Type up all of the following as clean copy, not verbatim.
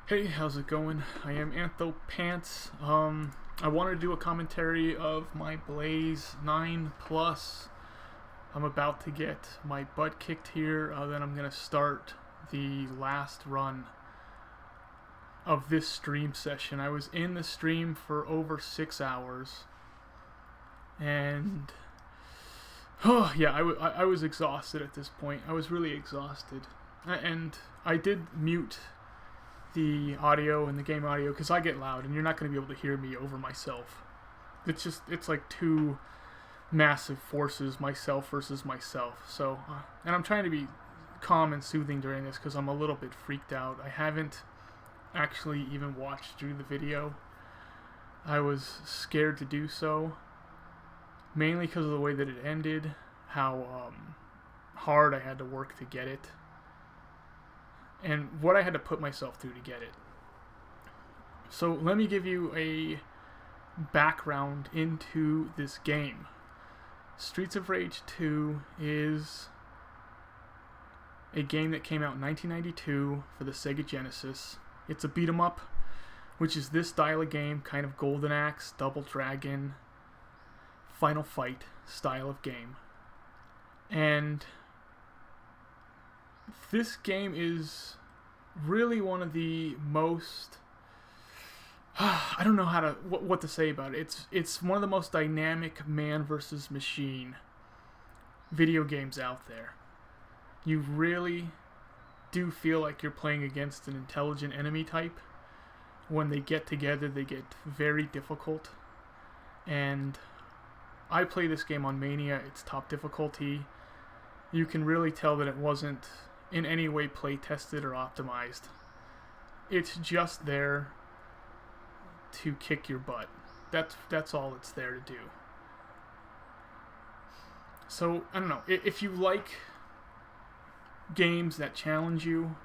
Hey, how's it going? I am Anthopants. I wanted to do a commentary of my Blaze 9 Plus. I'm about to get my butt kicked here, then I'm gonna start the last run of this stream session. I was in the stream for over 6 hours, and oh yeah, I was exhausted at this point. I was really exhausted, and I did mute the audio and the game audio because I get loud and you're not going to be able to hear me over myself. It's like two massive forces, myself versus myself. So and I'm trying to be calm and soothing during this because I'm a little bit freaked out. I haven't actually even watched through the video. I was scared to do so, mainly because of the way that it ended, how hard I had to work to get it, and what I had to put myself through to get it. So let me give you a background into this game. Streets of Rage 2 is a game that came out in 1992 for the Sega Genesis. It's a beat 'em up, which is this style of game, kind of Golden Axe, Double Dragon, Final Fight style of game. And this game is really one of the most I don't know how to what to say about it. It's one of the most dynamic man versus machine video games out there. You really do feel like you're playing against an intelligent enemy type. When they get together, they get very difficult. And I play this game on Mania. It's top difficulty. You can really tell that it wasn't in any way play tested or optimized. It's just there to kick your butt. That's all it's there to do. So I don't know, if you like games that challenge you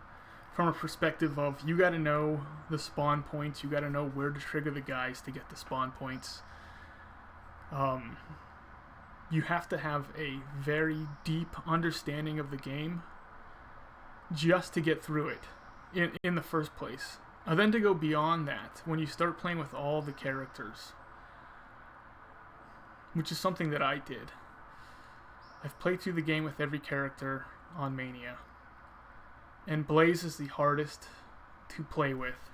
from a perspective of you got to know the spawn points, you got to know where to trigger the guys to get the spawn points. You have to have a very deep understanding of the game just to get through it in the first place. And then to go beyond that, when you start playing with all the characters, which is something that I did. I've played through the game with every character on Mania. And Blaze is the hardest to play with.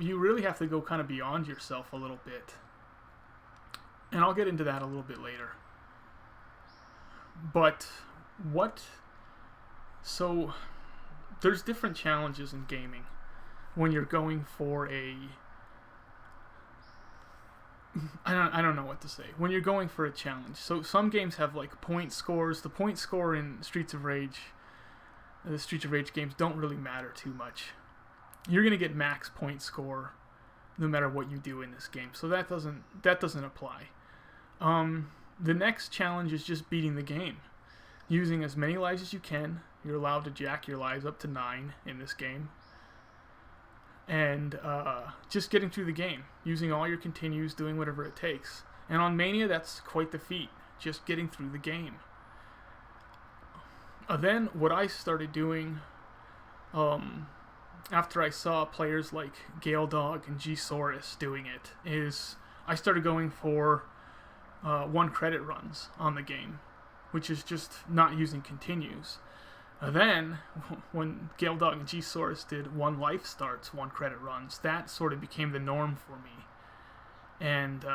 You really have to go kind of beyond yourself a little bit. And I'll get into that a little bit later. But so there's different challenges in gaming when you're going for I don't know what to say. When you're going for a challenge. So some games have like point scores. The point score in Streets of Rage, the Streets of Rage games don't really matter too much. You're going to get max point score no matter what you do in this game. So that doesn't apply. The next challenge is just beating the game. Using as many lives as you can. You're allowed to jack your lives up to 9 in this game. And just getting through the game. Using all your continues, doing whatever it takes. And on Mania, that's quite the feat. Just getting through the game. Then what I started doing after I saw players like Gale Dog and G-Saurus doing it is I started going for 1 credit runs on the game, which is just not using continues. Then, when Gale Dog and G-Saurus did 1 life starts, 1 credit runs, that sort of became the norm for me. And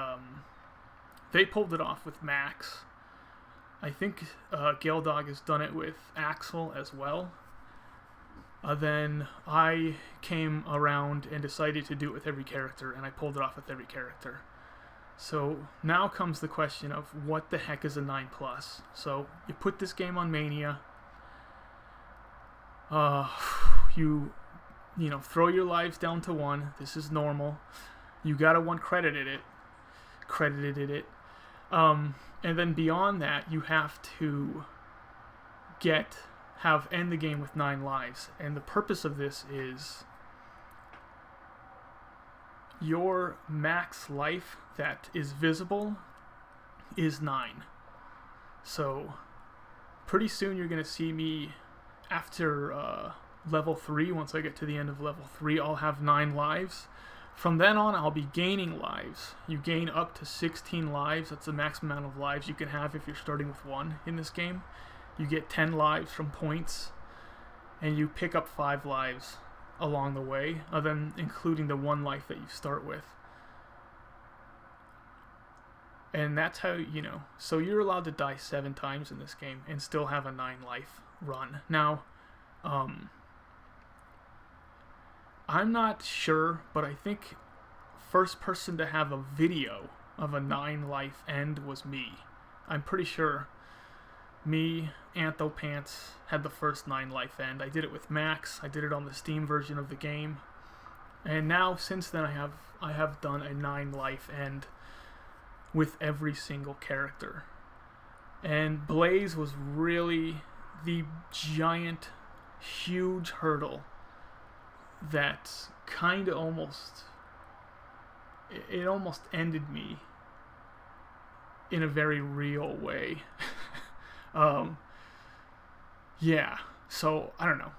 they pulled it off with Max. I think Gale Dog has done it with Axel as well. Then I came around and decided to do it with every character, and I pulled it off with every character. So now comes the question of what the heck is a 9 plus. So you put this game on Mania. You throw your lives down to 1. This is normal. You got a 1 credited it. And then beyond that, you have to end the game with 9 lives. And the purpose of this is your max life that is visible is 9. So pretty soon you're going to see me after level 3. Once I get to the end of level 3, I'll have 9 lives. From then on, I'll be gaining lives. You gain up to 16 lives. That's the maximum amount of lives you can have if you're starting with 1 in this game. You get 10 lives from points, and you pick up 5 lives along the way, then including the 1 life that you start with. And that's how, so you're allowed to die 7 times in this game and still have a 9 life run. Now, I'm not sure, but I think first person to have a video of a 9 life end was me. I'm pretty sure me, Anthopants, had the first 9 life end. I did it with Max. I did it on the Steam version of the game. And now, since then, I have done a 9 life end with every single character. And Blaze was really the giant, huge hurdle that kind of almost ended me in a very real way. Yeah, so I don't know.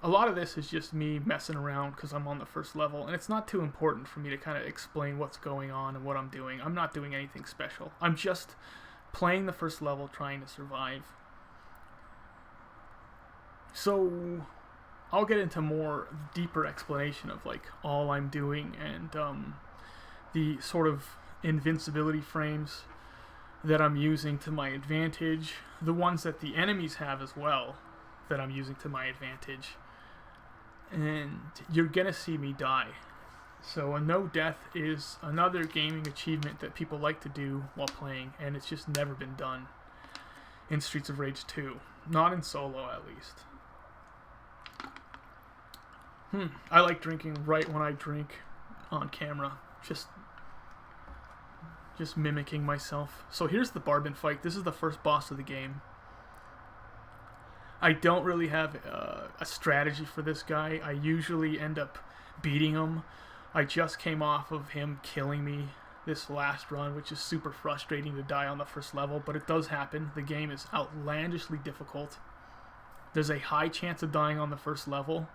A lot of this is just me messing around because I'm on the first level, and it's not too important for me to kind of explain what's going on and what I'm doing. I'm not doing anything special. I'm just playing the first level, trying to survive. So I'll get into more deeper explanation of like all I'm doing and the sort of invincibility frames that I'm using to my advantage, the ones that the enemies have as well that I'm using to my advantage. And you're gonna see me die. So a no death is another gaming achievement that people like to do while playing, and it's just never been done in Streets of Rage 2. Not in solo, at least. I like drinking right when I drink on camera. Just mimicking myself. So here's the Barbin fight. This is the first boss of the game. I don't really have a strategy for this guy. I usually end up beating him. I just came off of him killing me this last run, which is super frustrating to die on the first level, but it does happen. The game is outlandishly difficult. There's a high chance of dying on the first level.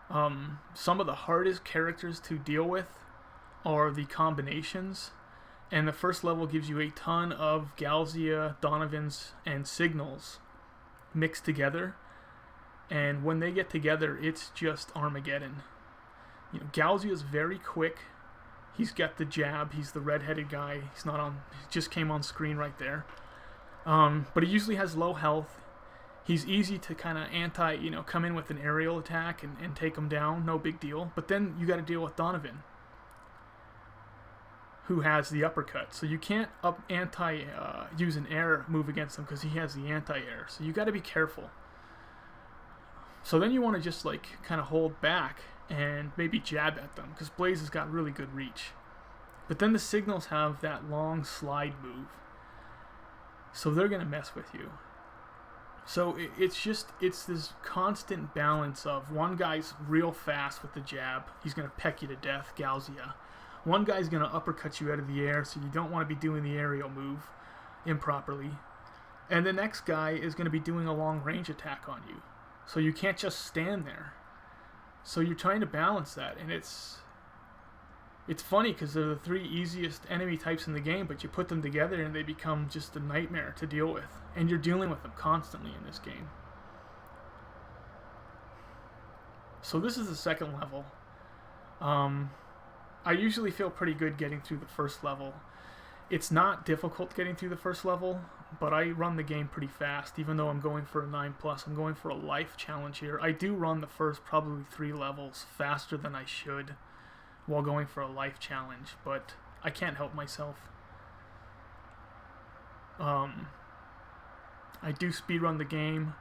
Some of the hardest characters to deal with are the combinations, and the first level gives you a ton of Galzia, Donovans, and Signals mixed together, and when they get together, it's just Armageddon. Galzia is very quick. He's got the jab. He's the red-headed guy. He's not on. He just came on screen right there. But he usually has low health. He's easy to kind of come in with an aerial attack and take him down. No big deal. But then you got to deal with Donovan, who has the uppercut. So you can't use an air move against him because he has the anti-air. So you got to be careful. So then you want to just kind of hold back and maybe jab at them because Blaze has got really good reach. But then the Signals have that long slide move. So they're going to mess with you. So it's this constant balance of one guy's real fast with the jab. He's going to peck you to death, Galzia. One guy's going to uppercut you out of the air, so you don't want to be doing the aerial move improperly. And the next guy is going to be doing a long range attack on you. So you can't just stand there. So you're trying to balance that, and it's funny because they're the 3 easiest enemy types in the game, but you put them together and they become just a nightmare to deal with. And you're dealing with them constantly in this game. So this is the second level. I usually feel pretty good getting through the first level. It's not difficult getting through the first level, but I run the game pretty fast, even though I'm going for a 9+. I'm going for a life challenge here. I do run the first probably 3 levels faster than I should while going for a life challenge, but I can't help myself. I do speedrun the game.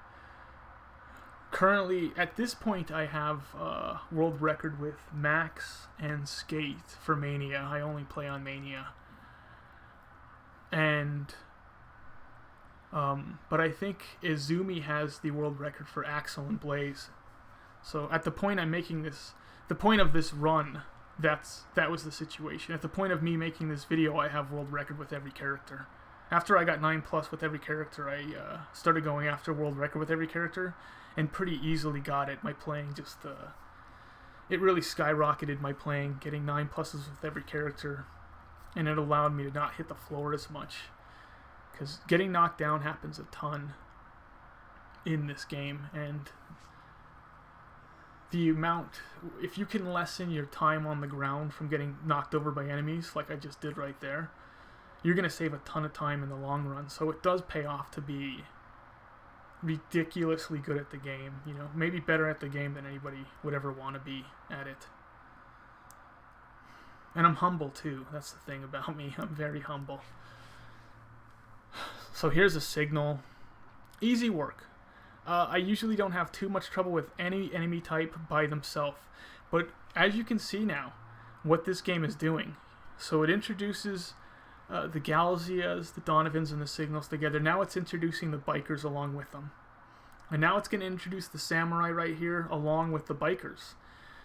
Currently, at this point, I have a world record with Max and Skate for Mania. I only play on Mania. And, but I think Izumi has the world record for Axel and Blaze. So at the point I'm making this, the point of this run, that was the situation. At the point of me making this video, I have world record with every character. After I got 9+ with every character, I started going after world record with every character, and pretty easily got it. My playing just, it really skyrocketed my playing, getting 9 pluses with every character, and it allowed me to not hit the floor as much, because getting knocked down happens a ton in this game, and the amount, if you can lessen your time on the ground from getting knocked over by enemies, like I just did right there, you're going to save a ton of time in the long run. So it does pay off to be ridiculously good at the game, you know, maybe better at the game than anybody would ever want to be at it. And I'm humble too. That's the thing about me. I'm very humble. So here's a signal. Easy work. I usually don't have too much trouble with any enemy type by themselves, but as you can see now, what this game is doing. So it introduces the Galzias, the Donovans, and the Signals together. Now it's introducing the Bikers along with them. And now it's going to introduce the Samurai right here along with the Bikers.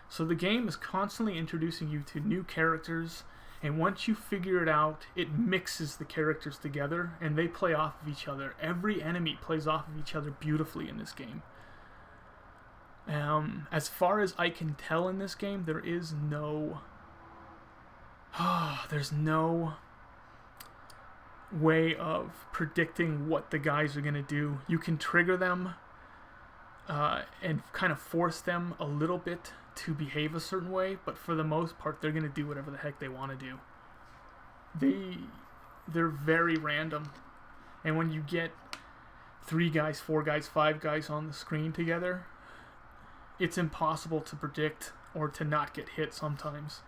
So the game is constantly introducing you to new characters, and once you figure it out, it mixes the characters together, and they play off of each other. Every enemy plays off of each other beautifully in this game. As far as I can tell in this game, there is no... there's no way of predicting what the guys are going to do. You can trigger them and kind of force them a little bit to behave a certain way, but for the most part they're going to do whatever the heck they want to do. They're very random, and when you get 3 guys, 4 guys, 5 guys on the screen together, it's impossible to predict or to not get hit sometimes.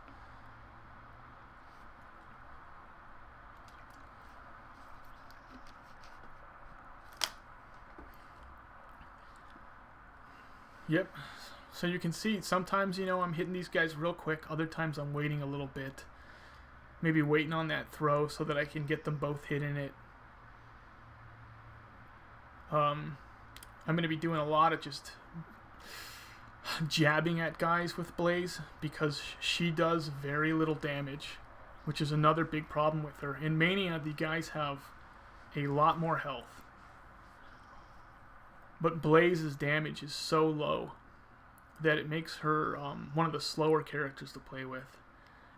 Yep. So you can see, sometimes, you know, I'm hitting these guys real quick. Other times I'm waiting a little bit. Maybe waiting on that throw so that I can get them both hit in it. I'm going to be doing a lot of just jabbing at guys with Blaze, because she does very little damage, which is another big problem with her. In Mania, the guys have a lot more health, but Blaze's damage is so low that it makes her one of the slower characters to play with.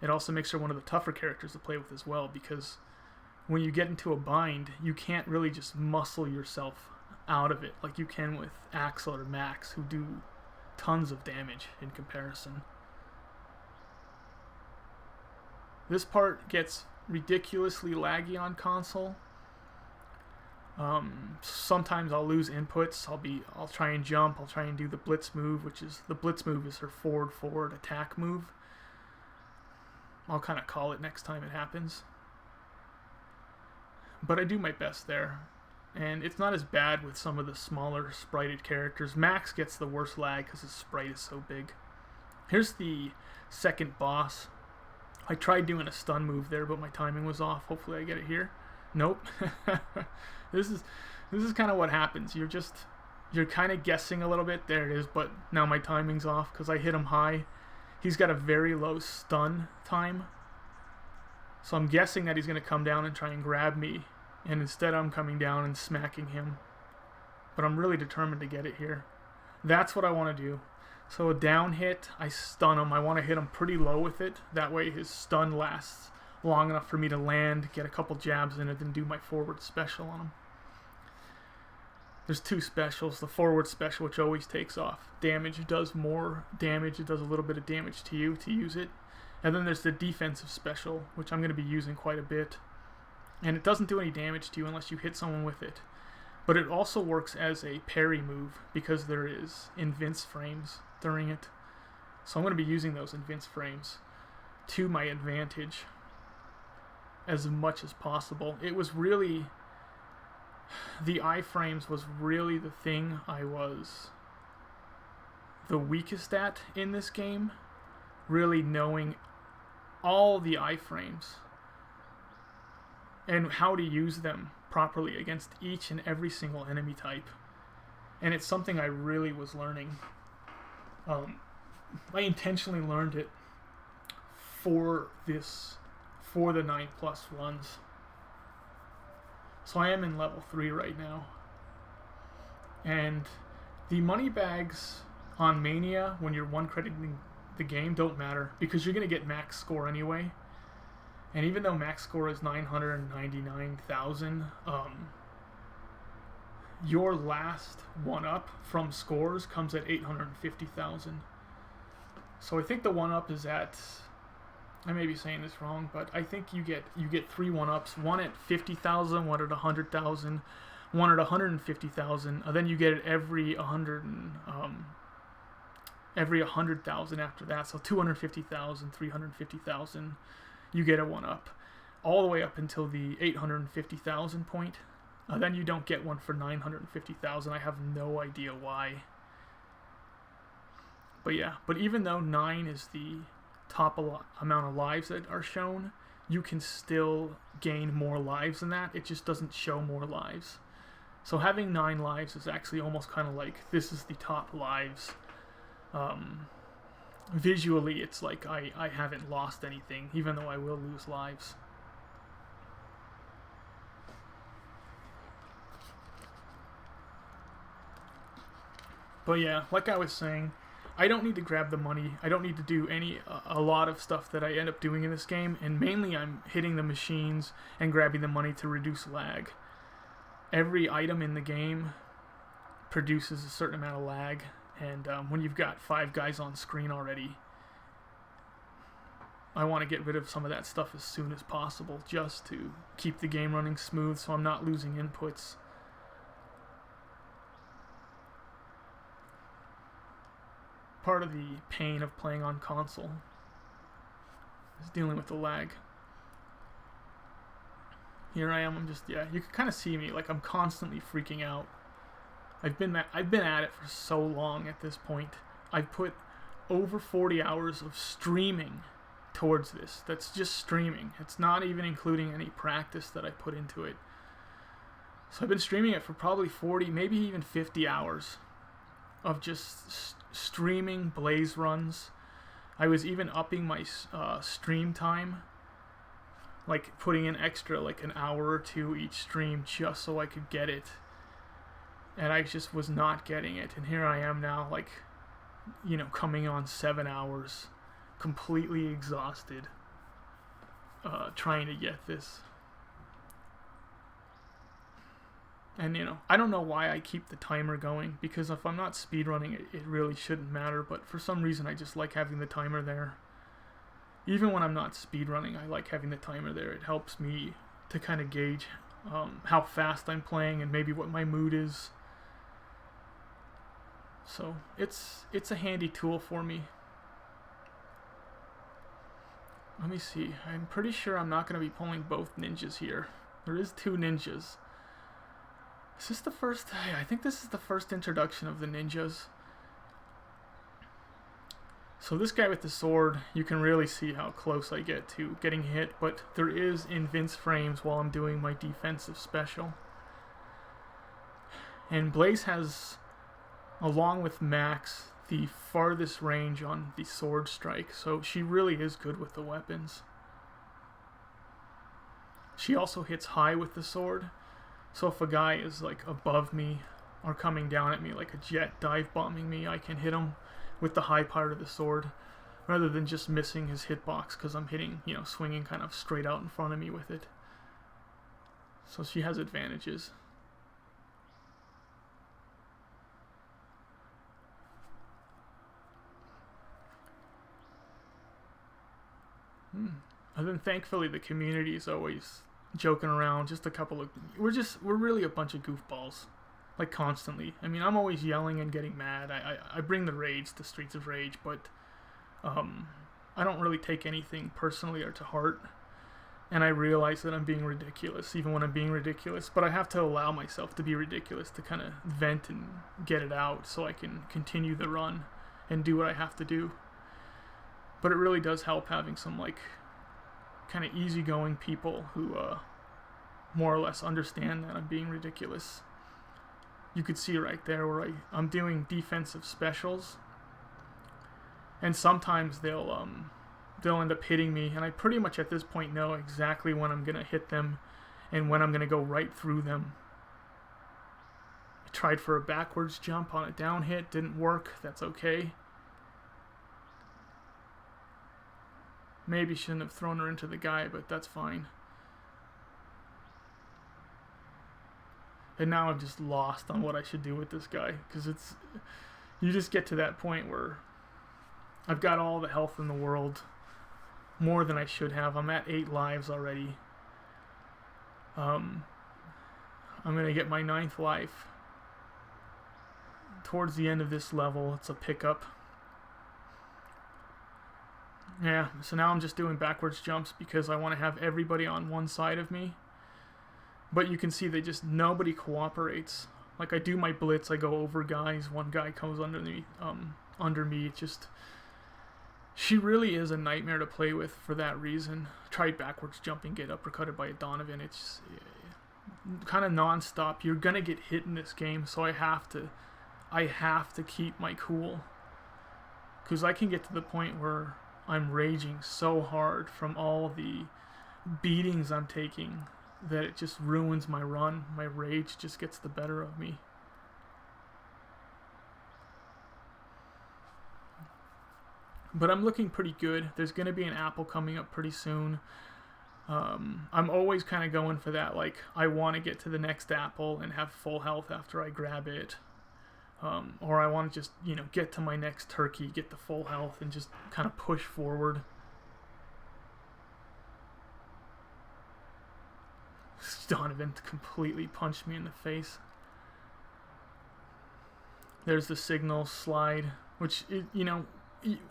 It also makes her one of the tougher characters to play with as well, because when you get into a bind, you can't really just muscle yourself out of it like you can with Axel or Max, who do tons of damage in comparison. This part gets ridiculously laggy on console. Sometimes I'll lose inputs. I'll try and jump. I'll try and do the blitz move, which is her forward attack move. I'll kind of call it next time it happens. But I do my best there. And it's not as bad with some of the smaller sprited characters. Max gets the worst lag because his sprite is so big. Here's the second boss. I tried doing a stun move there, but my timing was off. Hopefully I get it here. Nope. This is kind of what happens. You're kind of guessing a little bit. There it is, but now my timing's off because I hit him high. He's got a very low stun time. So I'm guessing that he's going to come down and try and grab me, and instead I'm coming down and smacking him. But I'm really determined to get it here. That's what I want to do. So a down hit, I stun him. I want to hit him pretty low with it. That way his stun lasts long enough for me to land, get a couple jabs in it, and do my forward special on him. There's 2 specials. The forward special, which always takes off damage, does more damage. It does a little bit of damage to you to use it. And then there's the defensive special, which I'm going to be using quite a bit. And it doesn't do any damage to you unless you hit someone with it. But it also works as a parry move because there is invince frames during it. So I'm going to be using those invince frames to my advantage as much as possible. It was really... the iframes was really the thing I was the weakest at in this game. Really knowing all the iframes and how to use them properly against each and every single enemy type. And it's something I really was learning. I intentionally learned it for the 9+ runs. So I am in level 3 right now. And The money bags on Mania, when you're one crediting the game, don't matter because you're going to get max score anyway. And even though max score is 999,000, your last one-up from scores comes at 850,000. So I think the one-up is at, I may be saying this wrong, but I think you get 3 one-ups, one at 50,000, one at 100,000, one at 150,000, and then you get it every 100,000 after that. So 250,000, 350,000, you get a one-up, all the way up until the 850,000 point. Then you don't get one for 950,000. I have no idea why. But yeah, but even though 9 is the top amount of lives that are shown, you can still gain more lives than that. It just doesn't show more lives. So having 9 lives is actually almost kind of like, this is the top lives. Visually, it's like I haven't lost anything, even though I will lose lives. But yeah, like I was saying, I don't need to grab the money. I don't need to do a lot of stuff that I end up doing in this game, and mainly I'm hitting the machines and grabbing the money to reduce lag. Every item in the game produces a certain amount of lag, and when you've got 5 guys on screen already, I want to get rid of some of that stuff as soon as possible just to keep the game running smooth so I'm not losing inputs. Part of the pain of playing on console is dealing with the lag. Here I am, you can kind of see me, like I'm constantly freaking out. I've been at it for so long at this point. I've put over 40 hours of streaming towards this. That's just streaming. It's not even including any practice that I put into it. So I've been streaming it for probably 40, maybe even 50 hours of just streaming Blaze runs. I was even upping my stream time, like putting in extra, like an hour or 2 each stream just so I could get it. And I just was not getting it. And here I am now, like, you know, coming on 7 hours, completely exhausted, trying to get this. And, you know, I don't know why I keep the timer going, because if I'm not speedrunning, it really shouldn't matter, but for some reason I just like having the timer there. Even when I'm not speedrunning, I like having the timer there. It helps me to kind of gauge how fast I'm playing and maybe what my mood is. So it's a handy tool for me. Let me see. I'm pretty sure I'm not going to be pulling both ninjas here. There is 2 ninjas. Is this the first? I think this is the first introduction of the ninjas. So this guy with the sword, you can really see how close I get to getting hit, but there is invince frames while I'm doing my defensive special. And Blaze has, along with Max, the farthest range on the sword strike, so she really is good with the weapons. She also hits high with the sword, so if a guy is like above me or coming down at me like a jet dive bombing me, I can hit him with the high part of the sword rather than just missing his hitbox because I'm hitting, you know, swinging kind of straight out in front of me with it. So she has advantages. And then thankfully the community is always joking around. Just a couple of we're really a bunch of goofballs, like constantly. I mean, I'm always yelling and getting mad. I bring the rage to Streets of Rage, but I don't really take anything personally or to heart. And I realize that I'm being ridiculous even when I'm being ridiculous, but I have to allow myself to be ridiculous to kind of vent and get it out so I can continue the run and do what I have to do. But it really does help having some like kind of easygoing people who more or less understand that I'm being ridiculous. You could see right there where I'm doing defensive specials, and sometimes they'll end up hitting me, and I pretty much at this point know exactly when I'm gonna hit them and when I'm gonna go right through them tried for a backwards jump on a down hit, didn't work. That's okay. Maybe shouldn't have thrown her into the guy, but that's fine. And now I'm just lost on what I should do with this guy, because you just get to that point where I've got all the health in the world, more than I should have. I'm at 8 lives already. I'm gonna get my 9th life towards the end of this level. It's a pickup. Yeah, so now I'm just doing backwards jumps because I want to have everybody on one side of me. But you can see nobody cooperates. Like, I do my blitz, I go over guys, one guy comes under me. She really is a nightmare to play with for that reason. Try backwards jumping, get uppercutted by a Donovan. It's kind of non-stop. You're gonna get hit in this game, so I have to keep my cool, because I can get to the point where I'm raging so hard from all the beatings I'm taking that it just ruins my run. My rage just gets the better of me. But I'm looking pretty good. There's going to be an apple coming up pretty soon. I'm always kind of going for that. Like, I want to get to the next apple and have full health after I grab it. Or I want to just, get to my next turkey, get the full health, and just kind of push forward. Donovan completely punched me in the face. There's the signal slide, which,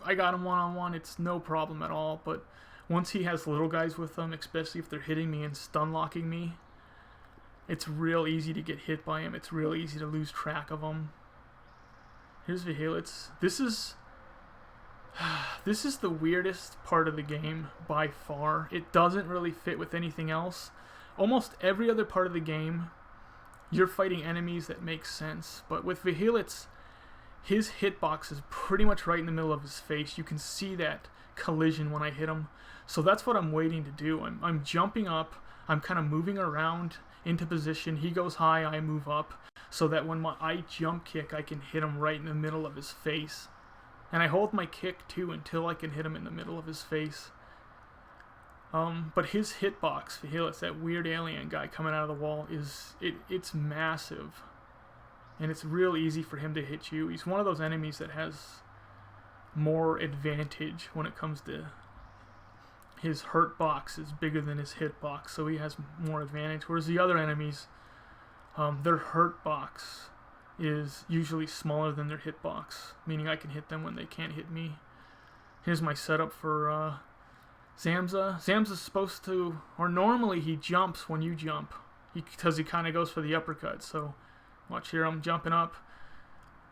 I got him one-on-one. It's no problem at all. But once he has little guys with him, especially if they're hitting me and stun locking me, it's real easy to get hit by him. It's real easy to lose track of him. Here's Vihilitz. This is the weirdest part of the game by far. It doesn't really fit with anything else. Almost every other part of the game, you're fighting enemies that make sense. But with Vihilitz, his hitbox is pretty much right in the middle of his face. You can see that collision when I hit him. So that's what I'm waiting to do. I'm jumping up. I'm kind of moving around into position. He goes high, I move up, so that when I jump kick, I can hit him right in the middle of his face. And I hold my kick too until I can hit him in the middle of his face. But his hitbox, Vihilitz, that weird alien guy coming out of the wall, it's massive. And it's real easy for him to hit you. He's one of those enemies that has more advantage when it comes to his hurt box is bigger than his hit box, so he has more advantage. Whereas the other enemies, their hurt box is usually smaller than their hit box, meaning I can hit them when they can't hit me. Here's my setup for Zamza. Zamza's supposed to, or normally he jumps when you jump, because he kind of goes for the uppercut. So watch here, I'm jumping up.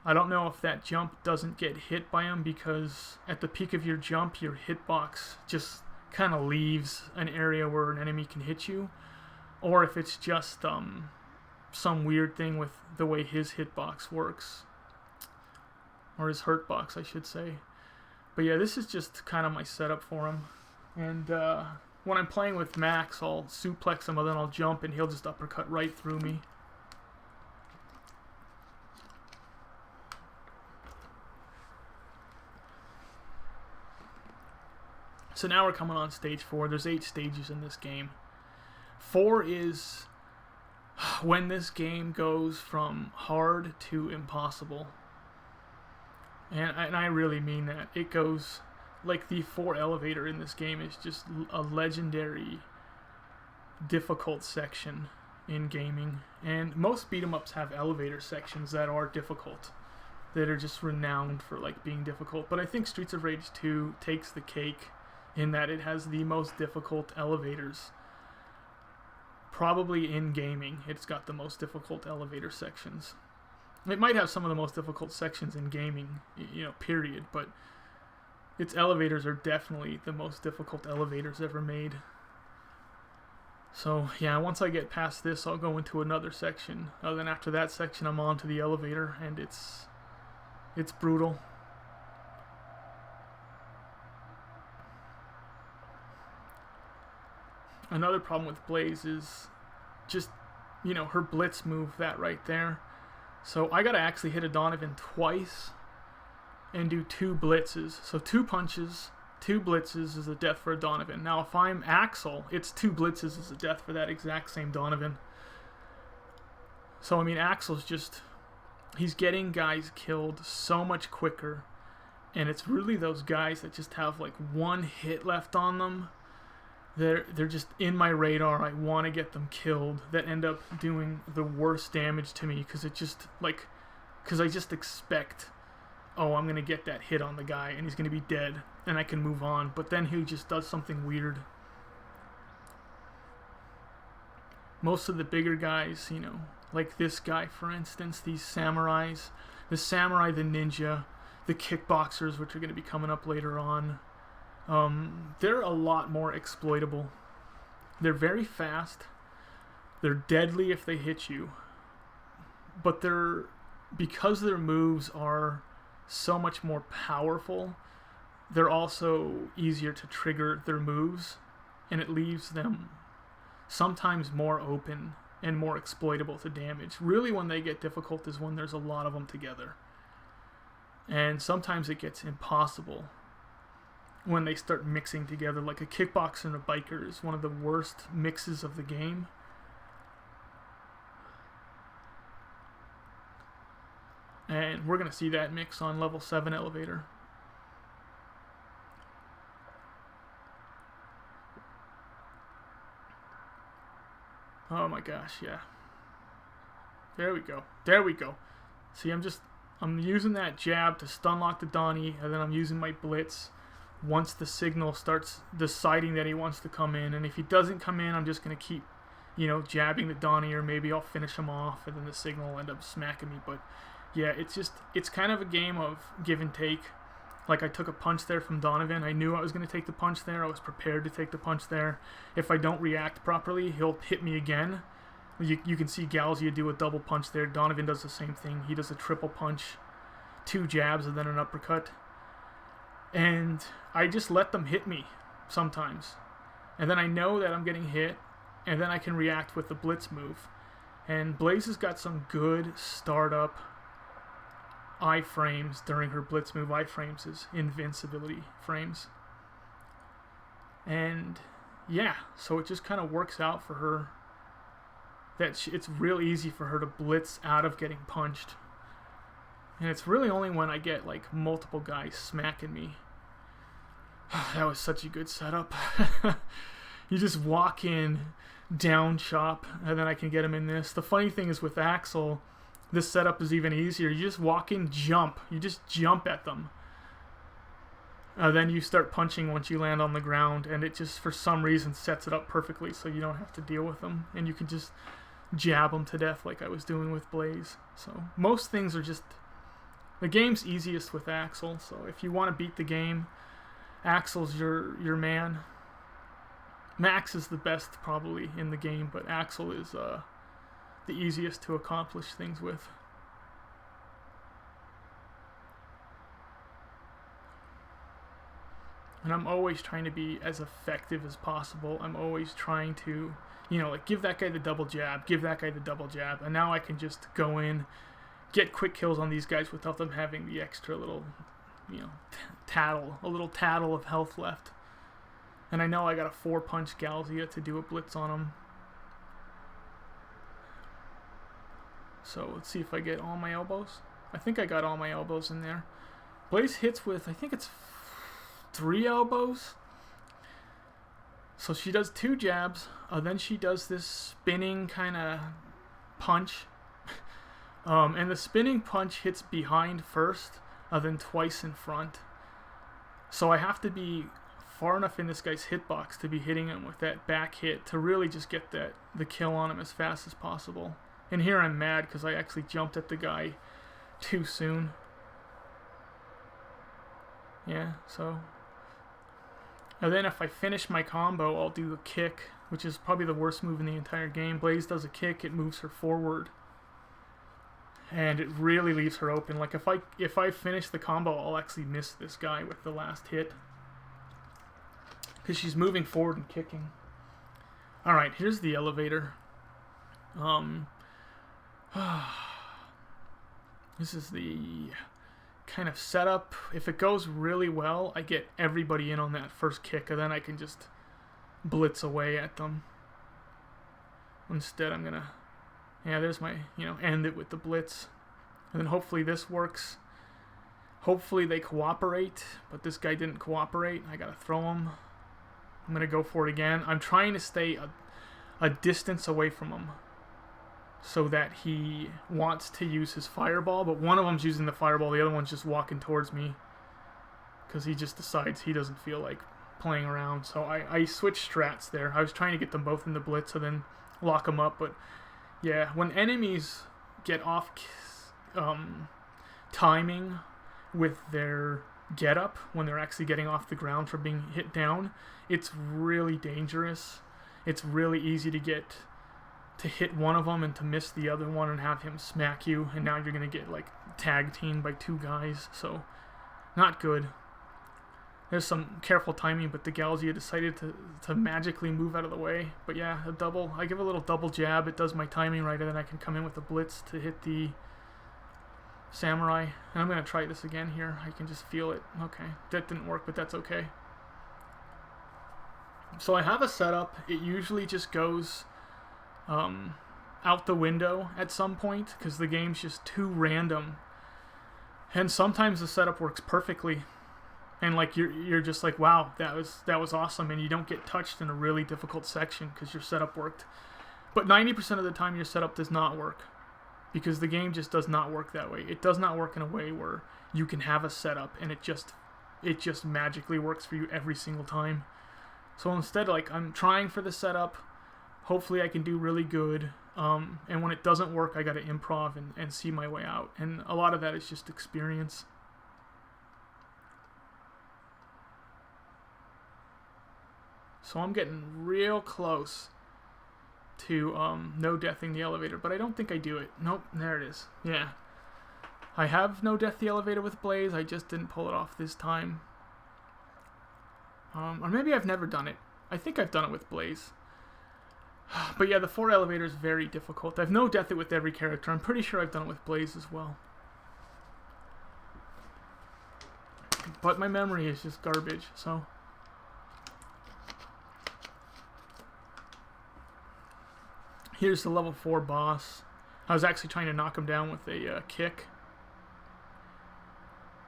I don't know if that jump doesn't get hit by him, because at the peak of your jump, your hitbox just kind of leaves an area where an enemy can hit you, or if it's just some weird thing with the way his hitbox works, or his hurt box, I should say. But yeah, this is just kind of my setup for him. And when I'm playing with Max, I'll suplex him, and then I'll jump, and he'll just uppercut right through me. So now we're coming on stage 4. There's 8 stages in this game. 4 is when this game goes from hard to impossible. And I really mean that. It goes, like, the 4 elevator in this game is just a legendary difficult section in gaming. And most beat-em-ups have elevator sections that are difficult, that are just renowned for, like, being difficult. But I think Streets of Rage 2 takes the cake in that it has the most difficult elevators. Probably in gaming, it's got the most difficult elevator sections. It might have some of the most difficult sections in gaming, period, but its elevators are definitely the most difficult elevators ever made. So, yeah, once I get past this, I'll go into another section. Then after that section, I'm on to the elevator, and it's brutal. Another problem with Blaze is just, her blitz move, that right there. So I gotta actually hit a Donovan twice and do 2 blitzes. So 2 punches, 2 blitzes is a death for a Donovan. Now if I'm Axel, it's 2 blitzes is a death for that exact same Donovan. So I mean, Axel's just, he's getting guys killed so much quicker. And it's really those guys that just have like 1 hit left on them. They're just in my radar. I want to get them killed. That end up doing the worst damage to me because it just like, because I just expect, oh, I'm gonna get that hit on the guy and he's gonna be dead and I can move on. But then he just does something weird. Most of the bigger guys, you know, like this guy for instance, these samurais, the samurai, the ninja, the kickboxers, which are going to be coming up later on, they're a lot more exploitable. They're very fast. They're deadly if they hit you. But they're, because their moves are so much more powerful, they're also easier to trigger their moves, and it leaves them sometimes more open and more exploitable to damage. Really, when they get difficult is when there's a lot of them together. And sometimes it gets impossible when they start mixing together. Like a kickboxer and a biker is one of the worst mixes of the game. And we're going to see that mix on level 7 elevator. Oh my gosh, yeah. There we go. There we go. See, I'm using that jab to stun lock the Donnie, and then I'm using my blitz once the signal starts deciding that he wants to come in. And if he doesn't come in, I'm just going to keep, you know, jabbing the Donnie, or maybe I'll finish him off, and then the signal will end up smacking me. But yeah, it's kind of a game of give and take. Like I took a punch there from Donovan. I knew I was going to take the punch there. I was prepared to take the punch there. If I don't react properly, he'll hit me again. You can see Galzia do a double punch there. Donovan does the same thing. He does a triple punch, 2 jabs, and then an uppercut. And I just let them hit me sometimes. And then I know that I'm getting hit, and then I can react with the blitz move. And Blaze has got some good startup iframes during her blitz move. Iframes is invincibility frames. And yeah, so it just kind of works out for her that it's real easy for her to blitz out of getting punched. And it's really only when I get like multiple guys smacking me. That was such a good setup. You just walk in, down chop, and then I can get him in this. The funny thing is with Axel, this setup is even easier. You just walk in, jump. You just jump at them. Then you start punching once you land on the ground, and it just for some reason sets it up perfectly so you don't have to deal with them, and you can just jab them to death like I was doing with Blaze. So most things are just, the game's easiest with Axel. So if you want to beat the game, Axel's your man. Max is the best probably in the game, but Axel is the easiest to accomplish things with. And I'm always trying to be as effective as possible. I'm always trying to, you know, like give that guy the double jab, give that guy the double jab, and now I can just go in, get quick kills on these guys without them having the extra little, you know, a little tattle of health left. And I know I got a 4-punch Galzia to do a blitz on him. So let's see if I get all my elbows. I think I got all my elbows in there. Blaze hits with, I think it's 3 elbows. So she does 2 jabs, then she does this spinning kind of punch. And the spinning punch hits behind first, then twice in front. So I have to be far enough in this guy's hitbox to be hitting him with that back hit to really just get the kill on him as fast as possible. And here I'm mad because I actually jumped at the guy too soon. Yeah, so. And then if I finish my combo, I'll do a kick, which is probably the worst move in the entire game. Blaze does a kick, it moves her forward. And it really leaves her open. Like if I finish the combo, I'll actually miss this guy with the last hit. Because she's moving forward and kicking. Alright, here's the elevator. This is the kind of setup. If it goes really well, I get everybody in on that first kick, and then I can just blitz away at them. Instead, I'm gonna, yeah, there's my, end it with the blitz. And then hopefully this works. Hopefully they cooperate, but this guy didn't cooperate. I gotta throw him. I'm gonna go for it again. I'm trying to stay a distance away from him so that he wants to use his fireball, but one of them's using the fireball, the other one's just walking towards me because he just decides he doesn't feel like playing around. So I switched strats there. I was trying to get them both in the blitz and then lock them up, but yeah, when enemies get off timing with their get up, when they're actually getting off the ground from being hit down, it's really dangerous. It's really easy to hit one of them and to miss the other one and have him smack you, and now you're gonna get like tag teamed by two guys, so not good. There's some careful timing, but the Galgia decided to magically move out of the way. But yeah, I give a little double jab, it does my timing right, and then I can come in with a blitz to hit the samurai. And I'm gonna try this again here. I can just feel it. Okay, that didn't work, but that's okay. So I have a setup. It usually just goes out the window at some point because the game's just too random. And sometimes the setup works perfectly, and like you're just like, wow, that was awesome, and you don't get touched in a really difficult section because your setup worked. But 90% of the time your setup does not work because the game just does not work that way. It does not work in a way where you can have a setup and it just magically works for you every single time. So instead, like, I'm trying for the setup. Hopefully I can do really good. And when it doesn't work, I got to improv and see my way out. And a lot of that is just experience. So I'm getting real close to no deathing the elevator, but I don't think I do it. Nope, there it is. Yeah. I have no death the elevator with Blaze. I just didn't pull it off this time. Or maybe I've never done it. I think I've done it with Blaze. But yeah, the 4 elevator is very difficult. I've no death it with every character. I'm pretty sure I've done it with Blaze as well. But my memory is just garbage, so. Here's the level 4 boss. I was actually trying to knock him down with a kick.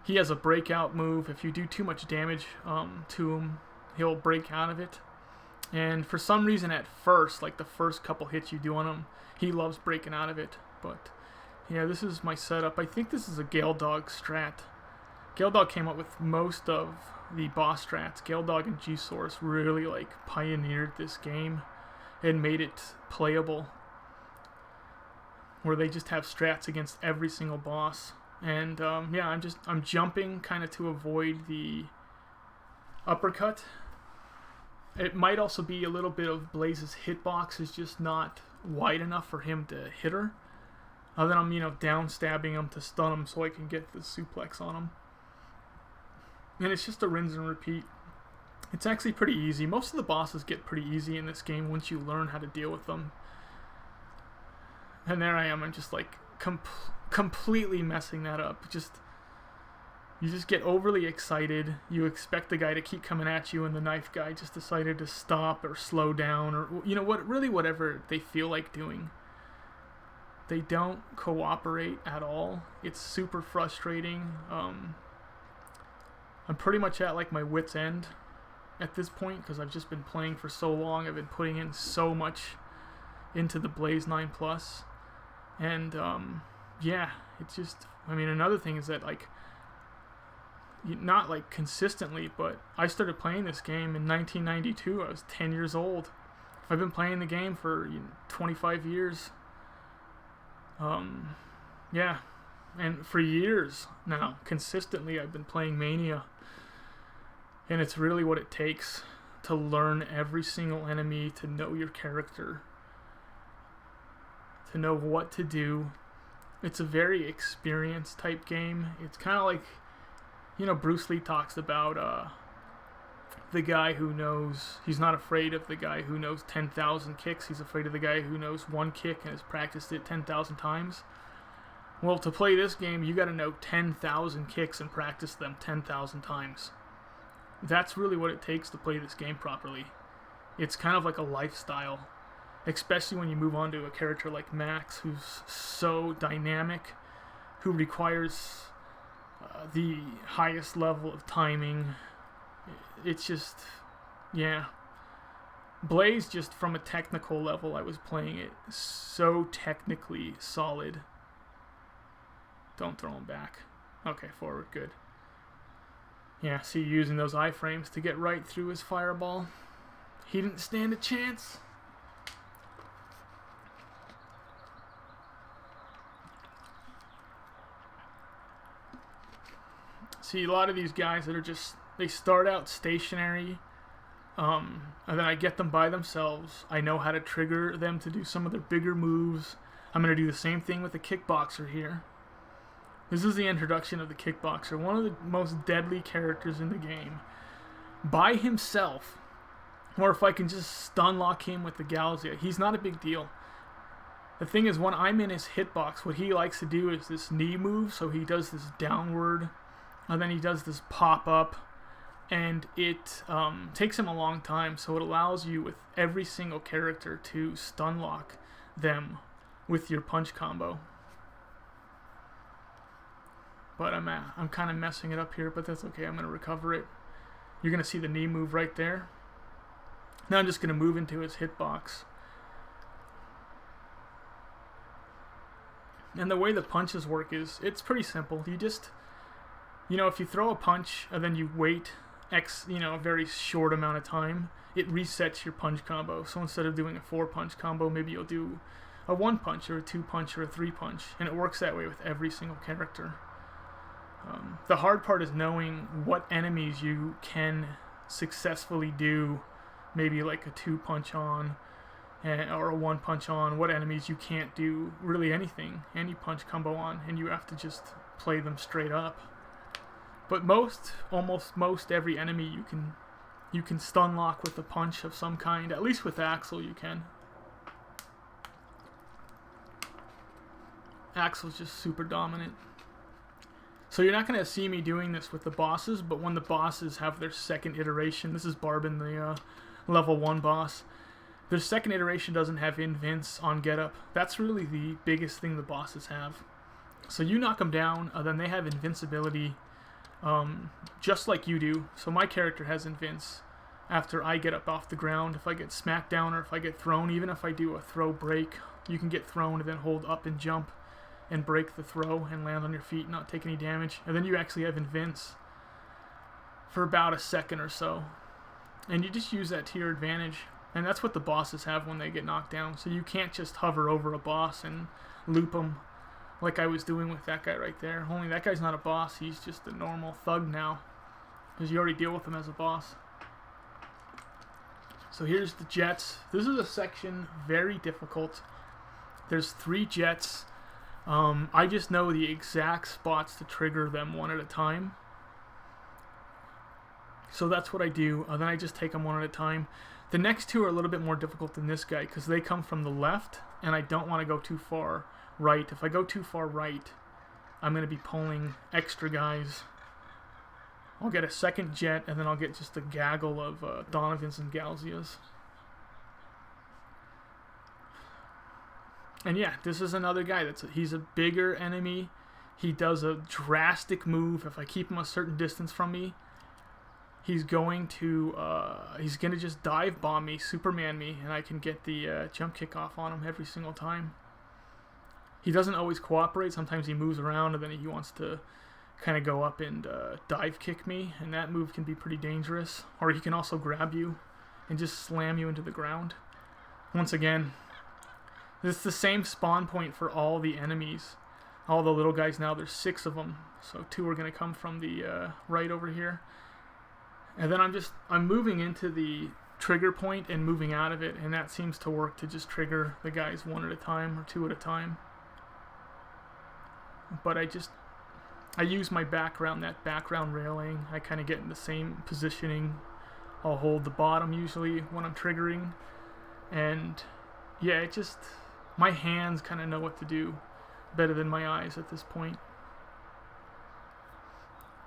He has a breakout move. If you do too much damage to him, he'll break out of it. And for some reason at first, like the first couple hits you do on him, he loves breaking out of it. But yeah, this is my setup. I think this is a Gale Dog strat. Gale Dog came up with most of the boss strats. Gale Dog and G-Source really like pioneered this game and made it playable, where they just have strats against every single boss. And yeah, I'm jumping kind of to avoid the uppercut. It might also be a little bit of Blaze's hitbox is just not wide enough for him to hit her. Then I'm down stabbing him to stun him so I can get the suplex on him. And it's just a rinse and repeat. It's actually pretty easy. Most of the bosses get pretty easy in this game once you learn how to deal with them. And there I am. I'm just like completely messing that up. You just get overly excited. You expect the guy to keep coming at you, and the knife guy just decided to stop or slow down, or whatever they feel like doing. They don't cooperate at all. It's super frustrating. I'm pretty much at like my wit's end at this point because I've just been playing for so long. I've been putting in so much into the Blaze 9 Plus, and yeah, it's just. Another thing is that like. Not like consistently, but I started playing this game in 1992. I was 10 years old. I've been playing the game for 25 years. Yeah, and for years now, consistently, I've been playing Mania. And it's really what it takes to learn every single enemy, to know your character, to know what to do. It's a very experienced type game. It's kind of like, Bruce Lee talks about the guy who knows, he's not afraid of the guy who knows 10,000 kicks. He's afraid of the guy who knows one kick and has practiced it 10,000 times. Well, to play this game, you got to know 10,000 kicks and practice them 10,000 times. That's really what it takes to play this game properly. It's kind of like a lifestyle, especially when you move on to a character like Max, who's so dynamic, who requires the highest level of timing. It's just, yeah. Blaze, just from a technical level, I was playing it so technically solid. Don't throw him back. Okay, forward, good. Yeah, see, using those iframes to get right through his fireball. He didn't stand a chance. See, a lot of these guys that are just, they start out stationary, and then I get them by themselves. I know how to trigger them to do some of their bigger moves. I'm going to do the same thing with the kickboxer here. This is the introduction of the kickboxer, one of the most deadly characters in the game. By himself, or if I can just stun lock him with the Galzia, he's not a big deal. The thing is, when I'm in his hitbox, what he likes to do is this knee move, so he does this downward, and then he does this pop up, and it takes him a long time, so it allows you with every single character to stun lock them with your punch combo. But I'm kind of messing it up here, but that's okay. I'm going to recover it. You're going to see the knee move right there. Now I'm just going to move into his hitbox. And the way the punches work is, it's pretty simple. You just, if you throw a punch and then you wait a very short amount of time, it resets your punch combo. So instead of doing a 4-punch combo, maybe you'll do a 1-punch or a 2-punch or a 3-punch. And it works that way with every single character. The hard part is knowing what enemies you can successfully do, maybe like a 2-punch on or a 1-punch on, what enemies you can't do really anything, any punch combo on, and you have to just play them straight up. But almost most every enemy you can stun lock with a punch of some kind, at least with Axel you can. Axel's just super dominant. So you're not going to see me doing this with the bosses, but when the bosses have their second iteration, this is Barbin, the level 1 boss, their second iteration doesn't have invince on getup. That's really the biggest thing the bosses have. So you knock them down, then they have invincibility, just like you do. So my character has invince after I get up off the ground. If I get smacked down or if I get thrown, even if I do a throw break, you can get thrown and then hold up and jump and break the throw and land on your feet, not take any damage. And then you actually have invince for about a second or so. And you just use that to your advantage. And that's what the bosses have when they get knocked down. So you can't just hover over a boss and loop them like I was doing with that guy right there. Only that guy's not a boss, he's just a normal thug now, because you already deal with him as a boss. So here's the jets. This is a section very difficult. There's 3 jets. I just know the exact spots to trigger them one at a time. So that's what I do. Then I just take them one at a time. The next 2 are a little bit more difficult than this guy because they come from the left, and I don't want to go too far right. If I go too far right, I'm going to be pulling extra guys. I'll get a second jet, and then I'll get just a gaggle of Donovans and Galzias. And yeah, this is another guy he's a bigger enemy. He does a drastic move. If I keep him a certain distance from me, he's going to just dive bomb me, Superman me, and I can get the jump kick off on him every single time. He doesn't always cooperate. Sometimes he moves around and then he wants to kind of go up and dive kick me, and that move can be pretty dangerous. Or he can also grab you and just slam you into the ground. Once again, it's the same spawn point for all the enemies. All the little guys now, there's 6 of them. So 2 are going to come from the right over here. And then I'm moving into the trigger point and moving out of it, and that seems to work to just trigger the guys 1 at a time or 2 at a time. But I use my background, that background railing. I kind of get in the same positioning. I'll hold the bottom usually when I'm triggering. And yeah, my hands kind of know what to do better than my eyes at this point.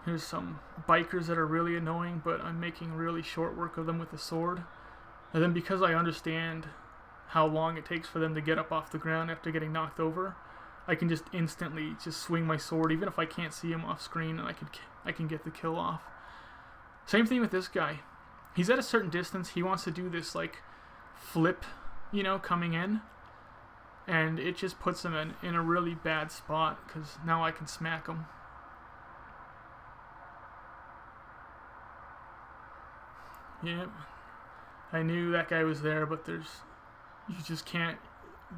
Here's some bikers that are really annoying, but I'm making really short work of them with the sword. And then because I understand how long it takes for them to get up off the ground after getting knocked over, I can just instantly just swing my sword, even if I can't see him off screen, and I can get the kill off. Same thing with this guy. He's at a certain distance. He wants to do this like flip, you know, coming in, and it just puts him in a really bad spot because now I can smack him. Yep. I knew that guy was there, but you just can't.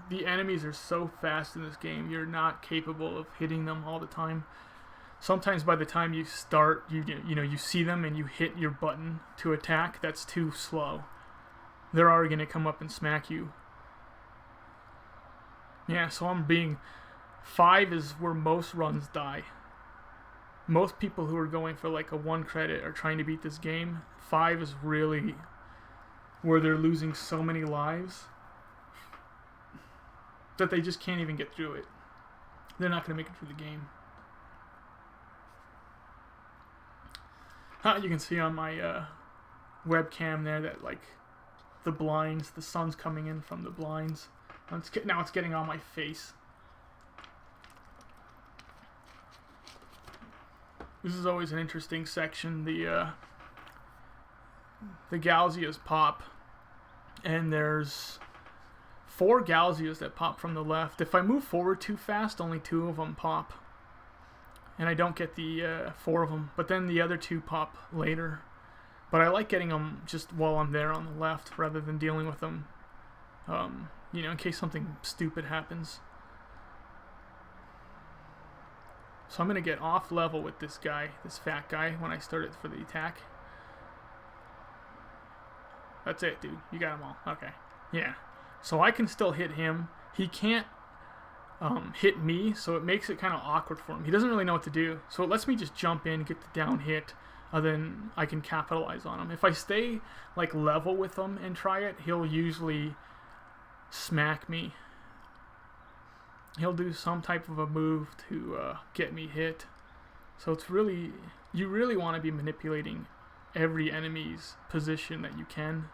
The enemies are so fast in this game, you're not capable of hitting them all the time. Sometimes by the time you start, you see them and you hit your button to attack, that's too slow. They're already going to come up and smack you. Yeah, so 5 is where most runs die. Most people who are going for like a 1 credit are trying to beat this game. 5 is really where they're losing so many lives that they just can't even get through it. They're not going to make it through the game. You can see on my webcam there that like the blinds, the sun's coming in from the blinds. Now it's getting on my face. This is always an interesting section. The Galzias pop, and there's 4 Galzias that pop from the left. If I move forward too fast, only 2 of them pop, and I don't get the 4 of them. But then the other 2 pop later. But I like getting them just while I'm there on the left, rather than dealing with them, in case something stupid happens. So I'm going to get off level with this guy, this fat guy, when I start it for the attack. That's it, dude. You got them all. Okay. Yeah. So I can still hit him. He can't hit me, so it makes it kind of awkward for him. He doesn't really know what to do. So it lets me just jump in, get the down hit, and then I can capitalize on him. If I stay like level with him and try it, he'll usually smack me. He'll do some type of a move to get me hit. So it's really, you really want to be manipulating every enemy's position that you can.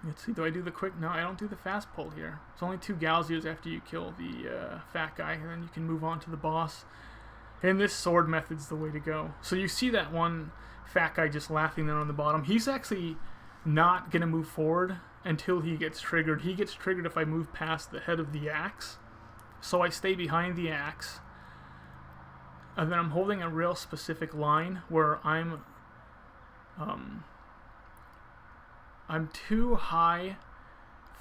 Let's see, do I do the quick? No, I don't do the fast pull here. It's only 2 Galzias after you kill the fat guy, and then you can move on to the boss. And this sword method's the way to go. So you see that one fat guy just laughing there on the bottom. He's actually not going to move forward until he gets triggered. He gets triggered if I move past the head of the axe. So I stay behind the axe. And then I'm holding a real specific line where I'm too high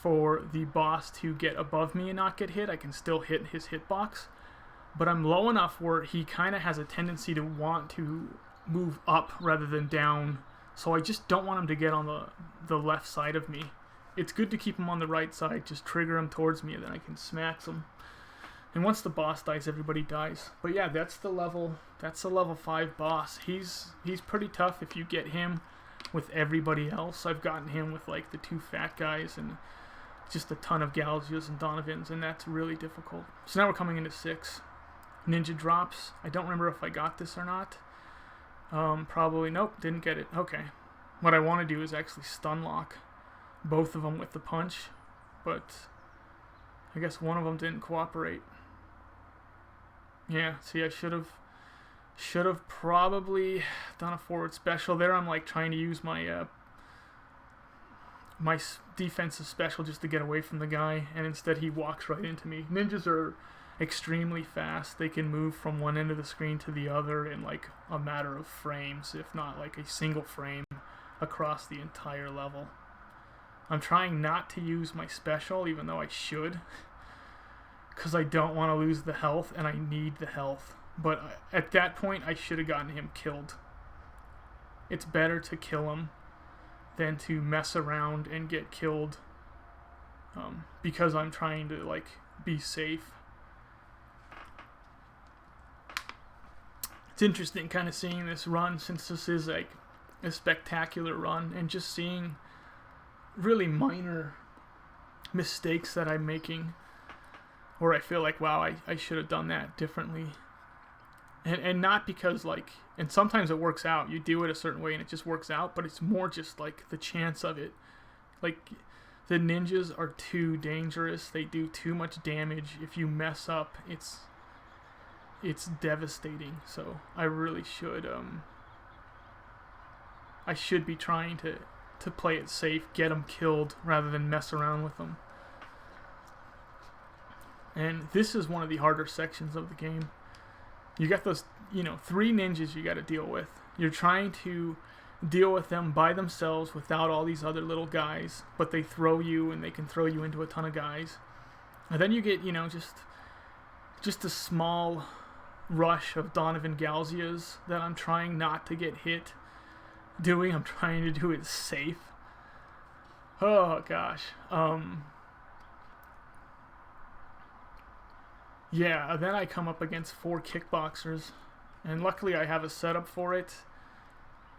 for the boss to get above me and not get hit. I can still hit his hitbox. But I'm low enough where he kind of has a tendency to want to move up rather than down. So I just don't want him to get on the left side of me. It's good to keep him on the right side. Just trigger him towards me, and then I can smack him. And once the boss dies, everybody dies. But yeah, that's the level 5 boss. He's pretty tough if you get him with everybody else. I've gotten him with like the 2 fat guys and just a ton of Galzias and Donovans, and that's really difficult. So now we're coming into 6. Ninja drops. I don't remember if I got this or not. Probably, nope, didn't get it. Okay. What I want to do is actually stun lock both of them with the punch, but I guess one of them didn't cooperate. Yeah, see, I should have probably done a forward special there. I'm like trying to use my my defensive special just to get away from the guy, and instead he walks right into me. Ninjas are extremely fast. They can move from one end of the screen to the other in like a matter of frames, if not like a single frame across the entire level. I'm trying not to use my special, even though I should, because I don't want to lose the health, and I need the health. But at that point, I should have gotten him killed. It's better to kill him than to mess around and get killed, because I'm trying to like be safe. It's interesting kind of seeing this run, since this is like a spectacular run, and just seeing really minor mistakes that I'm making. where I feel like, wow, I should have done that differently. And not because, like, and sometimes it works out. You do it a certain way and it just works out, but it's more just like the chance of it. Like, the ninjas are too dangerous. They do too much damage. If you mess up, it's devastating. So I really should be trying to play it safe, get them killed rather than mess around with them. And this is one of the harder sections of the game. You got those, 3 ninjas you got to deal with. You're trying to deal with them by themselves without all these other little guys, but they throw you and they can throw you into a ton of guys. And then you get, just a small rush of Donovan Galzias that I'm trying not to get hit doing. I'm trying to do it safe. Oh gosh. Yeah, and then I come up against 4 kickboxers, and luckily I have a setup for it,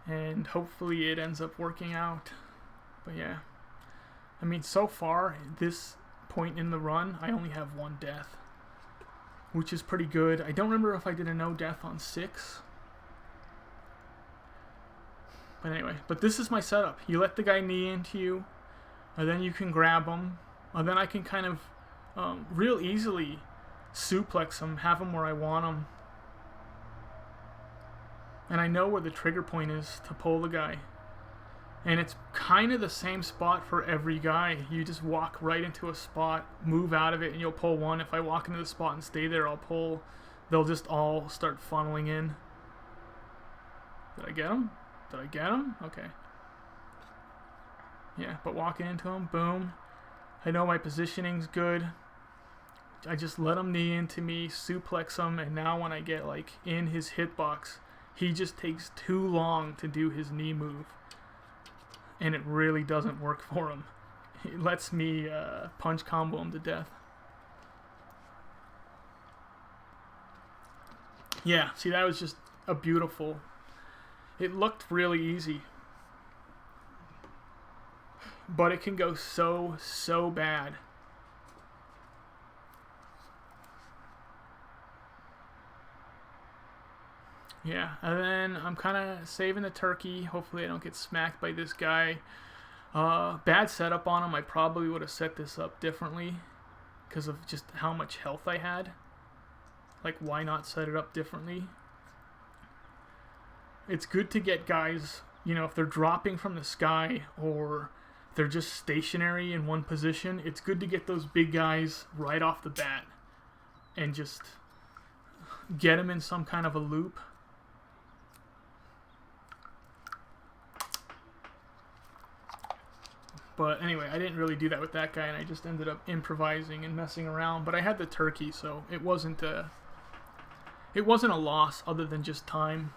and hopefully it ends up working out. But yeah, I mean, so far at this point in the run, I only have 1 death, which is pretty good. I don't remember if I did a no death on 6. But anyway, but this is my setup. You let the guy knee into you, and then you can grab him, and then I can kind of real easily suplex him, have him where I want him. And I know where the trigger point is to pull the guy. And it's kind of the same spot for every guy. You just walk right into a spot, move out of it, and you'll pull one. If I walk into the spot and stay there, I'll pull. They'll just all start funneling in. Did I get him? Did I get him? Okay. Yeah, but walking into him, boom. I know my positioning's good. I just let him knee into me, suplex him, and now when I get like in his hitbox, he just takes too long to do his knee move. And it really doesn't work for him. It lets me punch combo him to death. Yeah, see, that was just a beautiful... It looked really easy. But it can go so bad. Yeah, and then I'm kind of saving the turkey. Hopefully I don't get smacked by this guy. Bad setup on him. I probably would have set this up differently because of just how much health I had. Like, why not set it up differently? It's good to get guys, if they're dropping from the sky or they're just stationary in one position, it's good to get those big guys right off the bat and just get them in some kind of a loop. But anyway, I didn't really do that with that guy, and I just ended up improvising and messing around. But I had the turkey, so it wasn't a loss other than just time.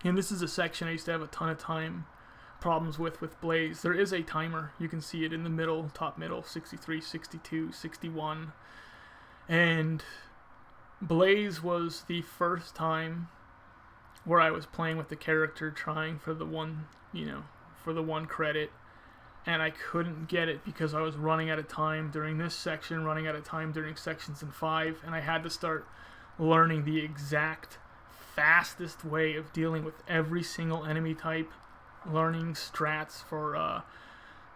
And this is a section I used to have a ton of time problems with Blaze. There is a timer. You can see it in the middle, top middle, 63, 62, 61. And Blaze was the first time where I was playing with the character trying for the one, for the 1 credit. And I couldn't get it because I was running out of time during this section, running out of time during sections in 5, and I had to start learning the exact fastest way of dealing with every single enemy type, learning strats for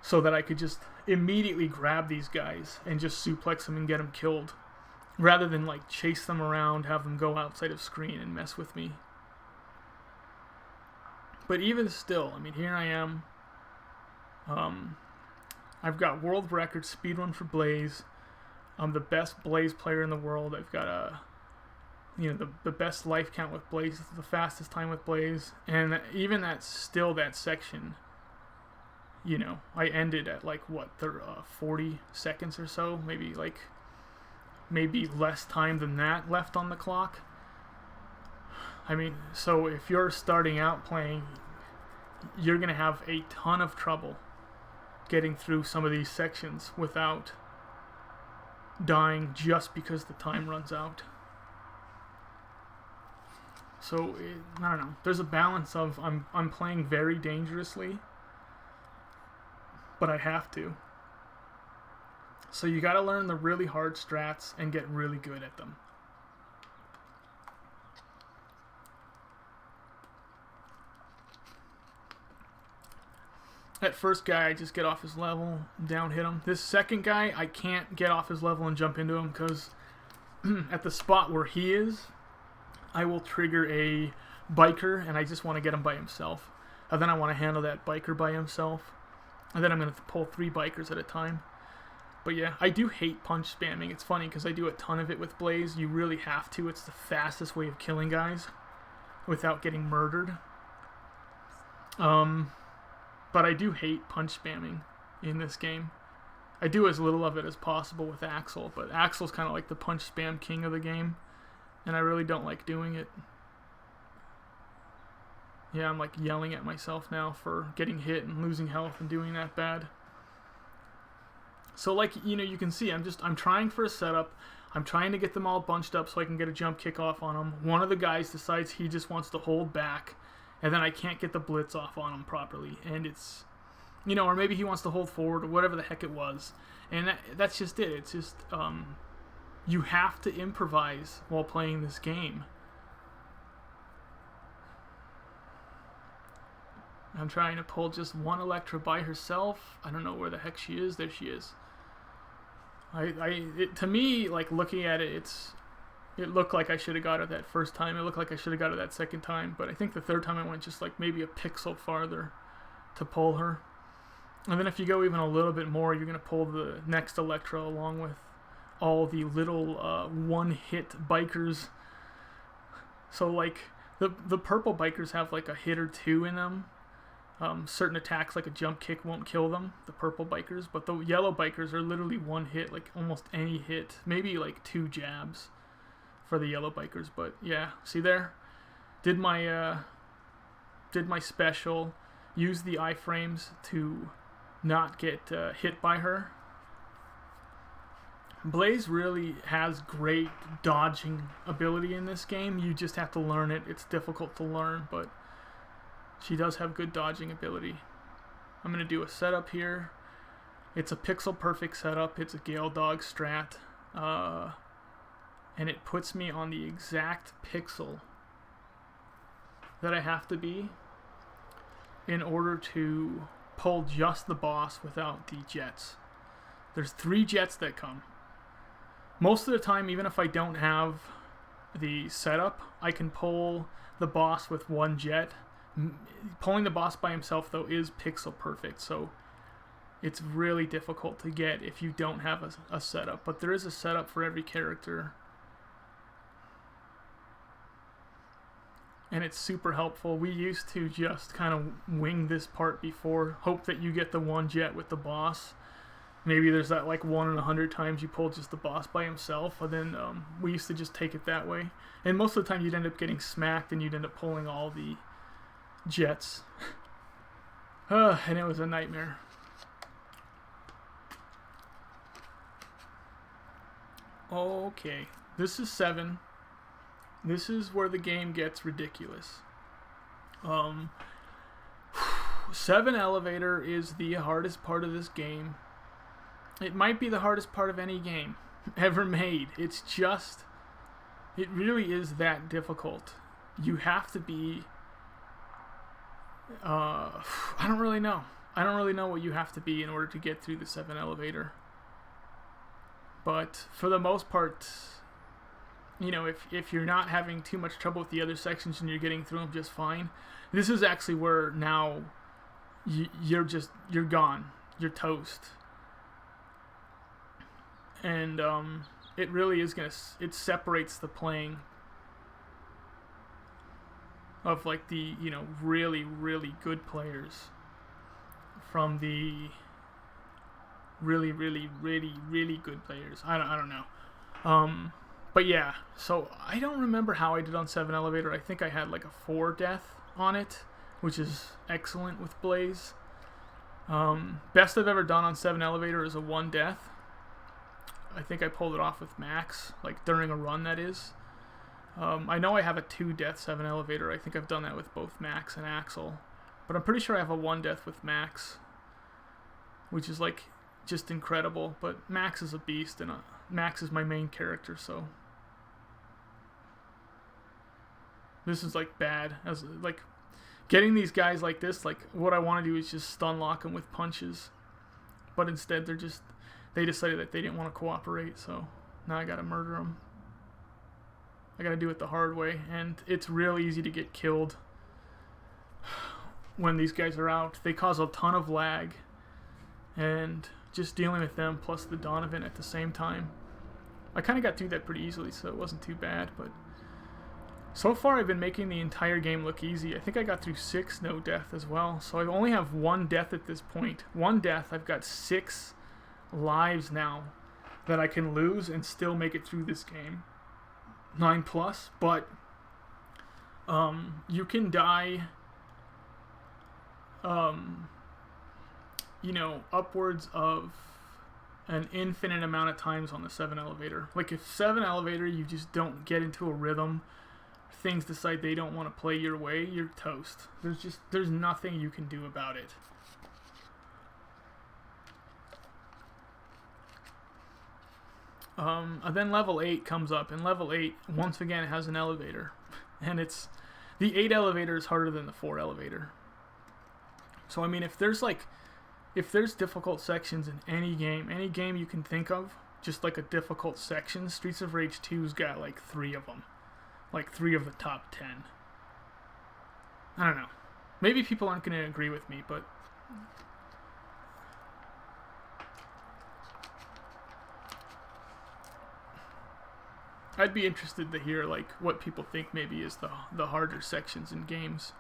so that I could just immediately grab these guys and just suplex them and get them killed, rather than like chase them around, have them go outside of screen and mess with me. But even still, I mean, here I am. I've got world record speedrun for Blaze. I'm the best Blaze player in the world. I've got the best life count with Blaze, the fastest time with Blaze, and even that section, I ended at like 40 seconds or so, maybe less time than that left on the clock. I mean, so if you're starting out playing, you're gonna have a ton of trouble getting through some of these sections without dying just because the time runs out. So I don't know. There's a balance of I'm playing very dangerously, but I have to. So you got to learn the really hard strats and get really good at them. That first guy, I just get off his level, down hit him. This second guy, I can't get off his level and jump into him because at the spot where he is, I will trigger a biker, and I just want to get him by himself. And then I want to handle that biker by himself. And then I'm going to pull 3 bikers at a time. But yeah, I do hate punch spamming. It's funny because I do a ton of it with Blaze. You really have to. It's the fastest way of killing guys without getting murdered. But I do hate punch spamming in this game. I do as little of it as possible with Axel, but Axel's kind of like the punch spam king of the game, and I really don't like doing it. Yeah, I'm like yelling at myself now for getting hit and losing health and doing that bad. So like, you know, you can see I'm trying for a setup. I'm trying to get them all bunched up so I can get a jump kick off on them. One of the guys decides he just wants to hold back, and then I can't get the blitz off on him properly. And it's, you know, or maybe he wants to hold forward or whatever the heck it was. And that's just it. It's just, you have to improvise while playing this game. I'm trying to pull just one Electra by herself. I don't know where the heck she is. There she is. To me, like looking at it, it looked like I should have got her that first time. It looked like I should have got her that second time. But I think the third time I went just like maybe a pixel farther to pull her. And then if you go even a little bit more, you're going to pull the next Electra along with all the little one-hit bikers. So like the purple bikers have like a hit or 2 in them. Certain attacks like a jump kick won't kill them, the purple bikers, but the yellow bikers are literally one hit, like almost any hit, maybe like 2 jabs for the yellow bikers. But yeah, see there, did my special, used the iframes to not get hit by her. Blaze really has great dodging ability in this game. You just have to learn it. It's difficult to learn, but she does have good dodging ability. I'm going to do a setup here. It's a pixel perfect setup. It's a Gale Dog strat. And it puts me on the exact pixel that I have to be in order to pull just the boss without the jets. There's 3 jets that come. Most of the time, even if I don't have the setup, I can pull the boss with 1 jet. Pulling the boss by himself, though, is pixel perfect, so it's really difficult to get if you don't have a setup. But there is a setup for every character, and it's super helpful. We used to just kind of wing this part before, hope that you get the 1 jet with the boss. Maybe there's that like 1 in 100 times you pull just the boss by himself, and then we used to just take it that way. And most of the time you'd end up getting smacked and you'd end up pulling all the jets. And it was a nightmare. Okay, this is 7. This is where the game gets ridiculous. 7 elevator is the hardest part of this game. It might be the hardest part of any game ever made. It really is that difficult. You have to be I don't really know. I don't really know what you have to be in order to get through the 7 elevator. But for the most part, you know, if you're not having too much trouble with the other sections and you're getting through them just fine, this is actually where now you're gone. You're toast. And it really is it separates the playing of like the, you know, really, really good players from the really, really, really, really good players. I don't know. But yeah, so I don't remember how I did on 7 elevator. I think I had like a 4 death on it, which is excellent with Blaze. Best I've ever done on 7 elevator is a 1 death. I think I pulled it off with Max, like during a run, that is. I know I have a 2 death 7 elevator. I think I've done that with both Max and Axel. But I'm pretty sure I have a 1 death with Max, which is like just incredible. But Max is a beast, and Max is my main character, so this is like bad. As like getting these guys like this, like what I want to do is just stun lock them with punches, but instead they decided that they didn't want to cooperate, so now I gotta murder them. I gotta do it the hard way, and it's real easy to get killed when these guys are out. They cause a ton of lag, and just dealing with them plus the Donovan at the same time, I kind of got through that pretty easily, so it wasn't too bad. But so far I've been making the entire game look easy. I think I got through 6 no death as well, so I only have 1 death at this point. 1 death. I've got 6 lives now that I can lose and still make it through this game. 9+, but you can die you know, upwards of an infinite amount of times on the 7 elevator. Like if 7 elevator you just don't get into a rhythm, things decide they don't want to play your way, you're toast. There's nothing you can do about it. And then level 8 comes up, and level 8 once again has an elevator, and it's the 8 elevator is harder than the 4 elevator. So I mean, if there's difficult sections in any game you can think of, just like a difficult section, Streets of Rage 2's got like 3 of them, like 3 of the top 10. I don't know. Maybe people aren't going to agree with me, but I'd be interested to hear like what people think maybe is the harder sections in games.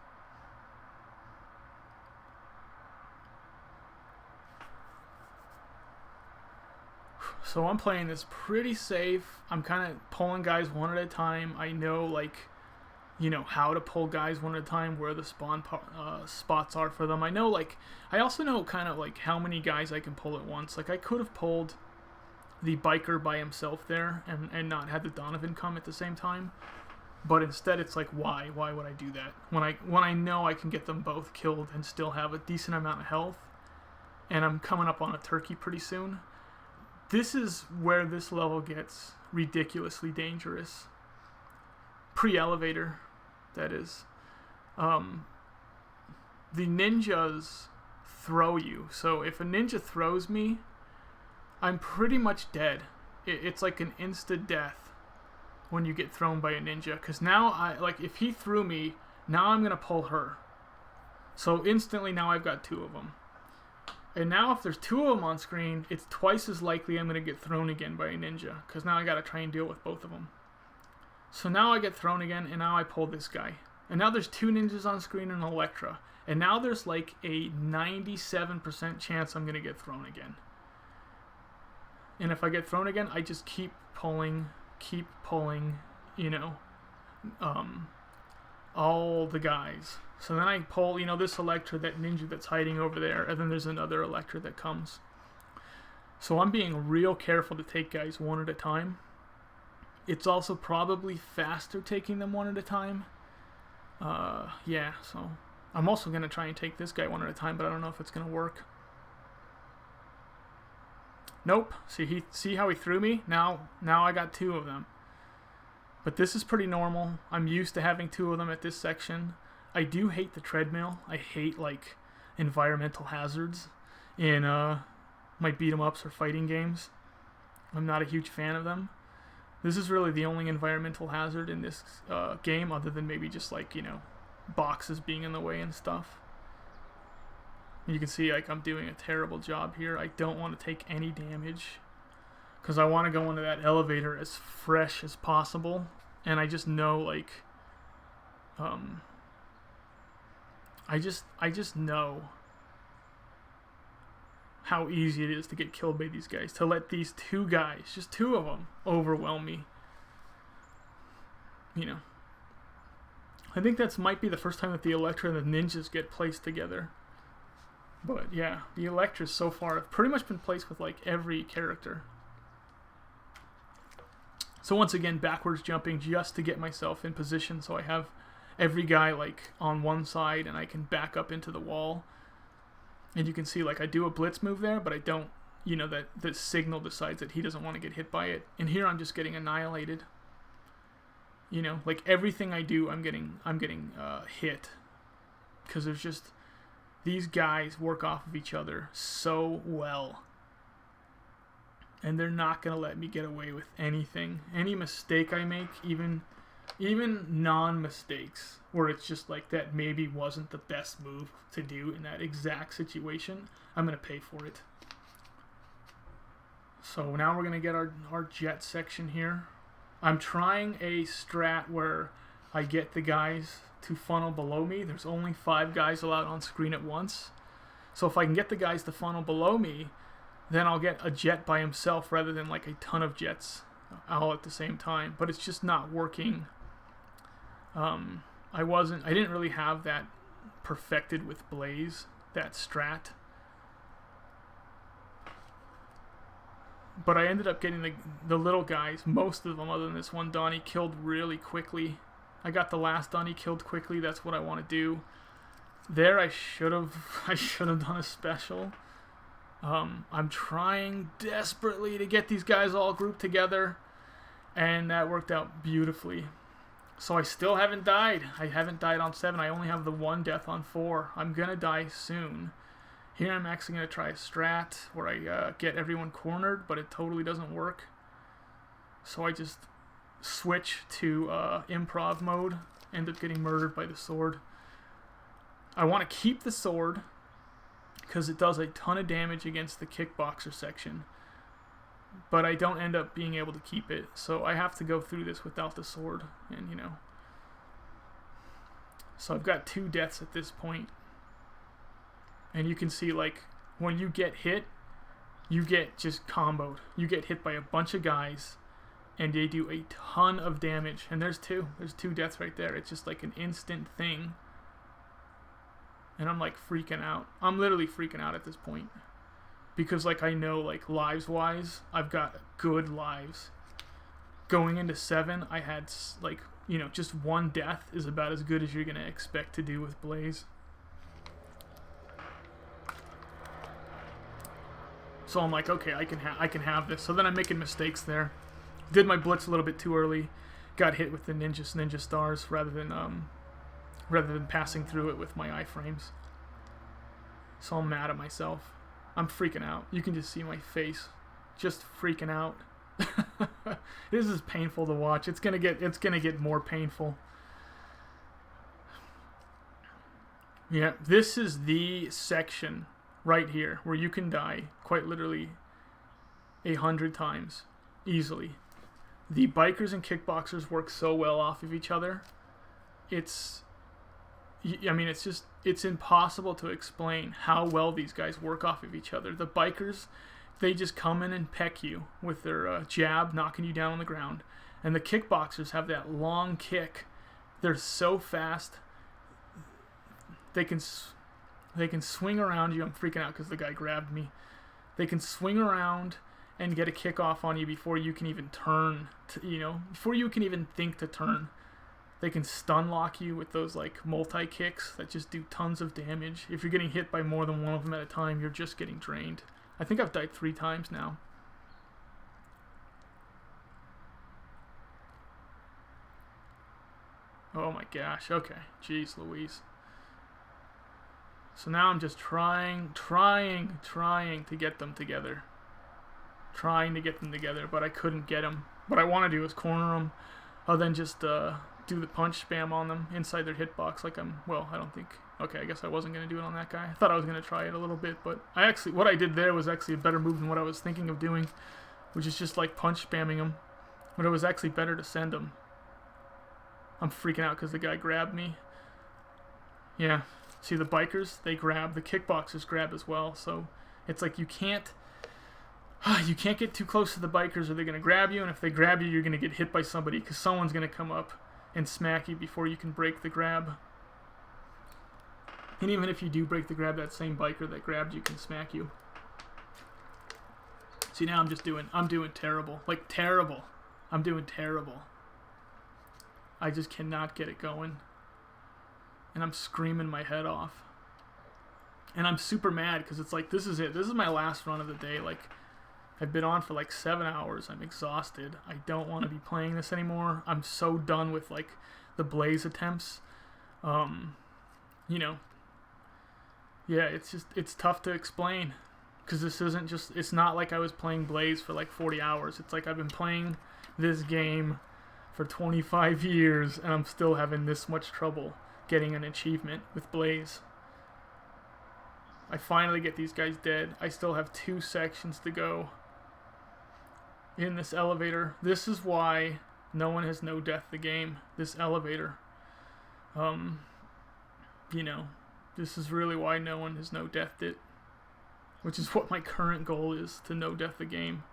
So I'm playing this pretty safe. I'm kind of pulling guys one at a time. I know, like, you know, how to pull guys one at a time, where the spawn spots are for them. I know, like, I also know kind of like how many guys I can pull at once. Like, I could have pulled the biker by himself there and not had the Donovan come at the same time. But instead it's like, why would I do that? When I know I can get them both killed and still have a decent amount of health, and I'm coming up on a turkey pretty soon. This is where this level gets ridiculously dangerous. Pre-elevator, that is. The ninjas throw you. So if a ninja throws me, I'm pretty much dead. It's like an insta-death when you get thrown by a ninja. Because now, if he threw me, now I'm going to pull her. So instantly now I've got 2 of them. And now if there's 2 of them on screen, it's twice as likely I'm going to get thrown again by a ninja. Because now I got to try and deal with both of them. So now I get thrown again, and now I pull this guy. And now there's 2 ninjas on screen and an Electra. And now there's like a 97% chance I'm going to get thrown again. And if I get thrown again, I just keep pulling, you know, all the guys. So then I pull, you know, this Electra, that ninja that's hiding over there, and then there's another Electra that comes. So I'm being real careful to take guys one at a time. It's also probably faster taking them one at a time. Yeah, so I'm also going to try and take this guy one at a time, but I don't know if it's going to work. Nope. See how he threw me? Now I got 2 of them. But this is pretty normal. I'm used to having 2 of them at this section. I do hate the treadmill. I hate, like, environmental hazards in my beat-em-ups or fighting games. I'm not a huge fan of them. This is really the only environmental hazard in this game, other than maybe just, like, you know, boxes being in the way and stuff. You can see, like, I'm doing a terrible job here. I don't want to take any damage, because I want to go into that elevator as fresh as possible. And I just know, like, I just know how easy it is to get killed by these guys. To let these 2 guys, just 2 of them, overwhelm me. You know. I think that might be the first time that the Electra and the ninjas get placed together. But yeah, the Electras so far have pretty much been placed with, like, every character. So once again, backwards jumping just to get myself in position so I have every guy, like, on one side and I can back up into the wall. And you can see, like, I do a blitz move there, but I don't you know, that the signal decides that he doesn't want to get hit by it. And here I'm just getting annihilated. You know, like everything I do, I'm getting hit, because there's just, these guys work off of each other so well, and they're not gonna let me get away with anything. Any mistake I make, even non-mistakes, where it's just like that maybe wasn't the best move to do in that exact situation, I'm gonna pay for it. So now we're gonna get our jet section here. I'm trying a strat where I get the guys to funnel below me. There's only 5 guys allowed on screen at once. So if I can get the guys to funnel below me, then I'll get a jet by himself rather than like a ton of jets all at the same time. But it's just not working. I didn't really have that perfected with Blaze, that strat. But I ended up getting the little guys, most of them other than this one Donnie, killed really quickly. I got the last Donnie killed quickly. That's what I want to do. There I should have done a special. I'm trying desperately to get these guys all grouped together, and that worked out beautifully. So I still haven't died. I haven't died on 7. I only have the 1 death on 4. I'm gonna die soon. Here I'm actually going to try a strat where I get everyone cornered, but it totally doesn't work. So I just switch to improv mode, end up getting murdered by the sword. I want to keep the sword because it does a ton of damage against the kickboxer section, but I don't end up being able to keep it, so I have to go through this without the sword, and you know. So I've got 2 deaths at this point. And you can see, like, when you get hit, you get just comboed. You get hit by a bunch of guys, and they do a ton of damage. And there's 2. There's 2 deaths right there. It's just like an instant thing. And I'm, like, freaking out. I'm literally freaking out at this point. Because, like, I know, like, lives-wise, I've got good lives. Going into 7, I had, like, you know, just 1 death is about as good as you're going to expect to do with Blaze. So I'm like, okay, I can have this. So then I'm making mistakes there. Did my blitz a little bit too early. Got hit with the ninja stars rather than passing through it with my iframes. So I'm mad at myself. I'm freaking out. You can just see my face, just freaking out. This is painful to watch. It's gonna get more painful. Yeah, this is the section right here where you can die quite literally 100 times easily. The bikers and kickboxers work so well off of each other. It's impossible to explain how well these guys work off of each other. The bikers, they just come in and peck you with their jab, knocking you down on the ground. And the kickboxers have that long kick. They're so fast. They can swing around you. I'm freaking out because the guy grabbed me. They can swing around and get a kick off on you before you can even turn, before you can even think to turn. They can stun lock you with those like multi-kicks that just do tons of damage. If you're getting hit by more than one of them at a time, you're just getting drained. I think I've died 3 times now. Oh my gosh, okay. Jeez Louise. So now I'm just trying to get them together. But I couldn't get them. What I want to do is corner them. I'll then just do the punch spam on them inside their hitbox like I don't think... Okay, I guess I wasn't going to do it on that guy. I thought I was going to try it a little bit, but what I did there was actually a better move than what I was thinking of doing, which is just like punch spamming him. But it was actually better to send him. I'm freaking out because the guy grabbed me. Yeah. See, the bikers, they grab. The kickboxers grab as well. So it's like you can't get too close to the bikers or they're going to grab you. And if they grab you, you're going to get hit by somebody because someone's going to come up and smack you before you can break the grab. And even if you do break the grab, that same biker that grabbed you can smack you. See, now I'm doing terrible. Like, terrible. I'm doing terrible. I just cannot get it going. And I'm screaming my head off. And I'm super mad because it's like, this is it. This is my last run of the day. Like, I've been on for like 7 hours. I'm exhausted. I don't want to be playing this anymore. I'm so done with like the Blaze attempts. You know, yeah, it's tough to explain because this isn't just, it's not like I was playing Blaze for like 40 hours. It's like I've been playing this game for 25 years and I'm still having this much trouble getting an achievement with Blaze. I finally get these guys dead. I still have 2 sections to go in this elevator. This is why no one has no death the game. This elevator. You know, this is really why no one has no deathed it. Which is what my current goal is, to no death the game.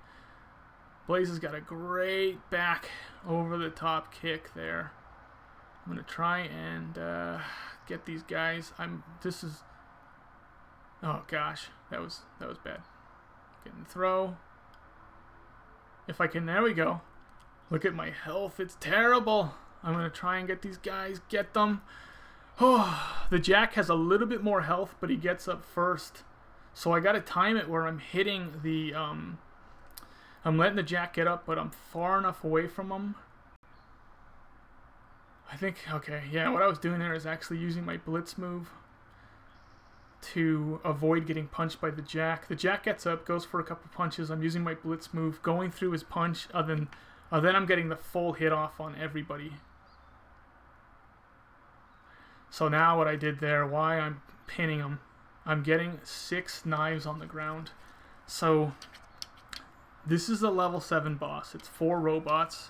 Blaze has got a great back over the top kick there. I'm gonna try and get these guys. Oh gosh, that was bad. Getting the throw. If I can, there we go. Look at my health, it's terrible. I'm gonna try and get these guys, get them. Oh, the Jack has a little bit more health, but he gets up first. So I gotta time it where I'm hitting the, I'm letting the Jack get up, but I'm far enough away from him. I think, okay, yeah, what I was doing there is actually using my blitz move to avoid getting punched by the Jack. The Jack gets up, goes for a couple punches. I'm using my blitz move, going through his punch, then I'm getting the full hit off on everybody. So now what I did there, why I'm pinning him, I'm getting 6 knives on the ground. So this is a level 7 boss. It's 4 robots.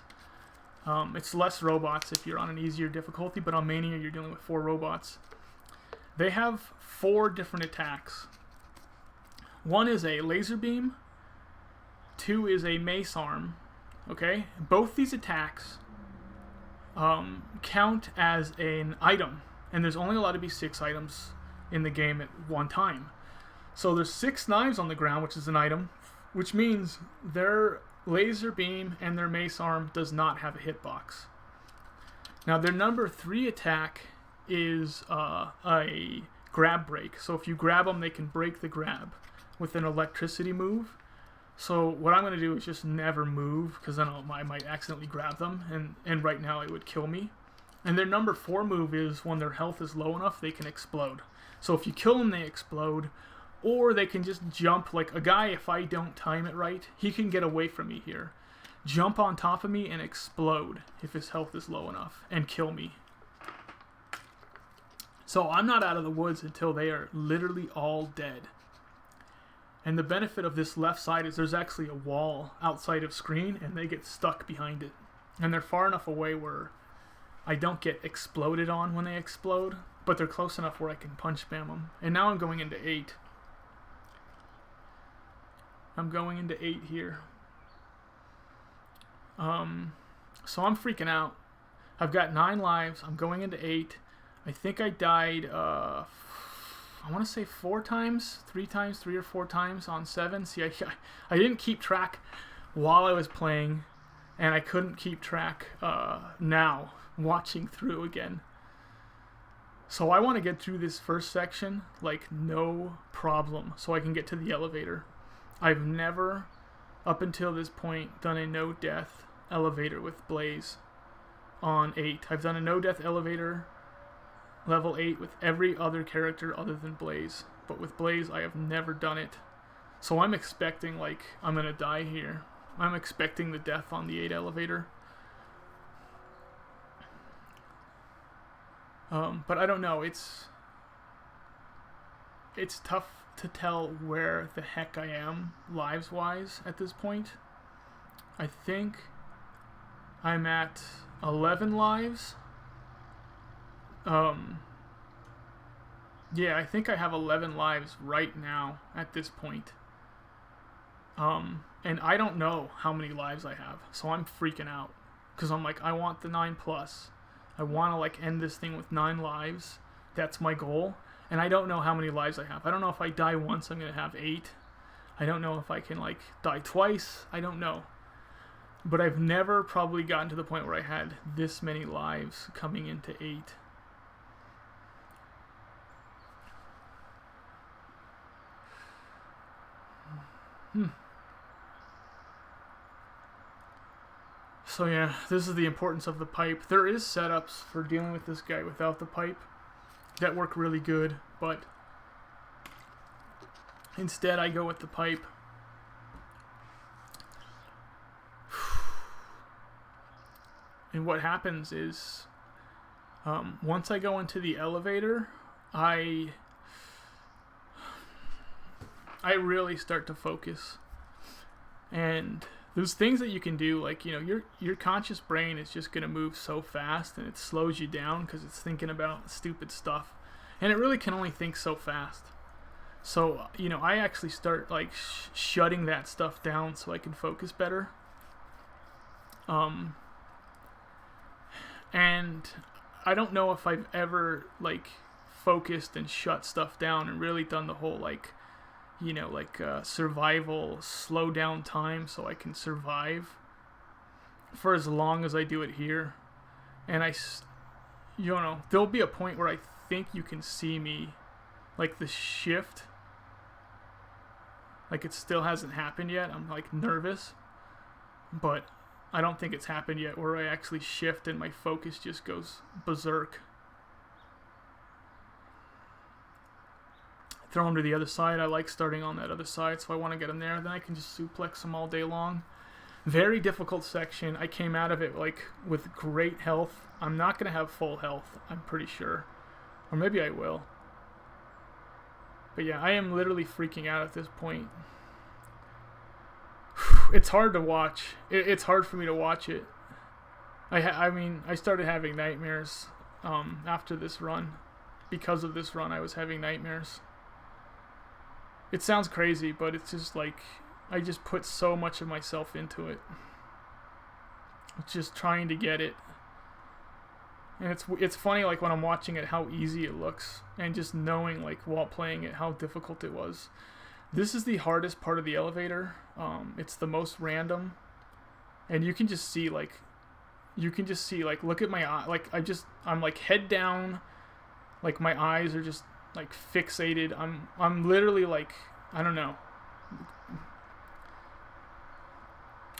It's less robots if you're on an easier difficulty, but on Mania you're dealing with 4 robots. They have 4 different attacks. 1 is a laser beam. 2 is a mace arm. Okay? Both these attacks count as an item. And there's only allowed to be 6 items in the game at one time. So there's 6 knives on the ground, which is an item, which means their laser beam and their mace arm does not have a hitbox. Now their number 3 attack is a grab break. So if you grab them, they can break the grab with an electricity move. So what I'm going to do is just never move, because then I might accidentally grab them, and right now it would kill me. And their number 4 move is when their health is low enough, they can explode. So if you kill them, they explode, or they can just jump. Like a guy, if I don't time it right, he can get away from me here, jump on top of me and explode if his health is low enough, and kill me. So I'm not out of the woods until they are literally all dead. And the benefit of this left side is there's actually a wall outside of screen, and they get stuck behind it. And they're far enough away where I don't get exploded on when they explode, but they're close enough where I can punch spam them. And now I'm going into 8. I'm going into 8 here. So I'm freaking out. I've got 9 lives. I'm going into 8. I think I died, I want to say 4 times, 3 times, 3 or 4 times on 7. See, I didn't keep track while I was playing, and I couldn't keep track now, watching through again. So I want to get through this first section like no problem, so I can get to the elevator. I've never, up until this point, done a no-death elevator with Blaze on 8. I've done a no-death elevator level 8 with every other character other than Blaze, but with Blaze I have never done it. So I'm expecting, like, I'm gonna die here. I'm expecting the death on the 8 elevator. But I don't know, it's tough to tell where the heck I am lives wise at this point. I think I'm at 11 lives. Yeah, I think I have 11 lives right now at this point. And I don't know how many lives I have, so I'm freaking out. Because I'm like, I want the 9+. I want to like end this thing with 9 lives. That's my goal. And I don't know how many lives I have. I don't know if I die once, I'm going to have 8. I don't know if I can like die twice. I don't know. But I've never probably gotten to the point where I had this many lives coming into 8. So yeah, this is the importance of the pipe. There is setups for dealing with this guy without the pipe that work really good, but instead I go with the pipe. And what happens is, once I go into the elevator, I really start to focus. And there's things that you can do, like, you know, your conscious brain is just going to move so fast, and it slows you down because it's thinking about stupid stuff. And it really can only think so fast. So, you know, I actually start, like, shutting that stuff down so I can focus better. And I don't know if I've ever, like, focused and shut stuff down and really done the whole, like, you know, like, survival, slow down time so I can survive for as long as I do it here. And you know, there'll be a point where I think you can see me, like, the shift, like, it still hasn't happened yet. I'm, like, nervous, but I don't think it's happened yet where I actually shift and my focus just goes berserk. Throw him to the other side. I like starting on that other side, so I want to get him there. Then I can just suplex him all day long. Very difficult section. I came out of it, like, with great health. I'm not going to have full health, I'm pretty sure. Or maybe I will. But yeah, I am literally freaking out at this point. It's hard to watch. It's hard for me to watch it. I mean, I started having nightmares after this run. Because of this run, I was having nightmares. It sounds crazy, but it's just like, I just put so much of myself into it. It's just trying to get it. And it's funny, like, when I'm watching it, how easy it looks. And just knowing, like, while playing it, how difficult it was. This is the hardest part of the elevator. It's the most random. And you can just see, like, look at my eye. Like, I'm like head down. Like, my eyes are just, like, fixated. I'm literally, like, I don't know.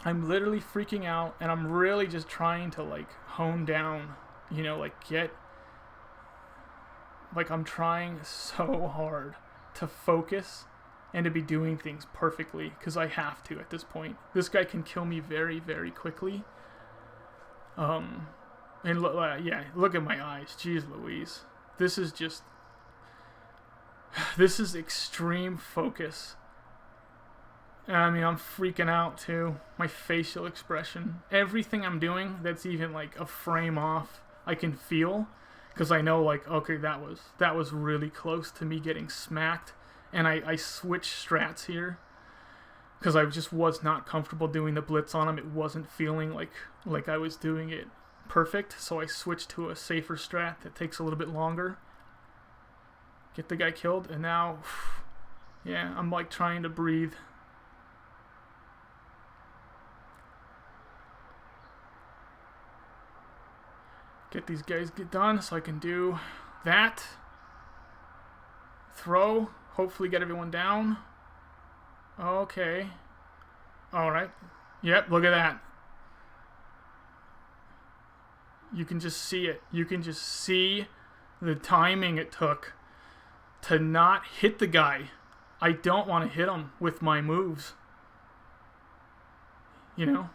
I'm literally freaking out, and I'm really just trying to, like, hone down, you know, like, I'm trying so hard to focus and to be doing things perfectly, because I have to at this point. This guy can kill me very, very quickly. And yeah, look at my eyes. Jeez Louise. This is extreme focus. I mean, I'm freaking out too. My facial expression. Everything I'm doing that's even, like, a frame off, I can feel. Because I know, like, okay, that was really close to me getting smacked. And I switched strats here. Because I just was not comfortable doing the blitz on him. It wasn't feeling like I was doing it perfect. So I switched to a safer strat that takes a little bit longer. Get the guy killed. And now, yeah, I'm, like, trying to breathe. Get these guys done so I can do that. Throw. Hopefully get everyone down. Okay. Alright. Yep, look at that. You can just see it. You can just see the timing it took to not hit the guy. I don't want to hit him with my moves. You know?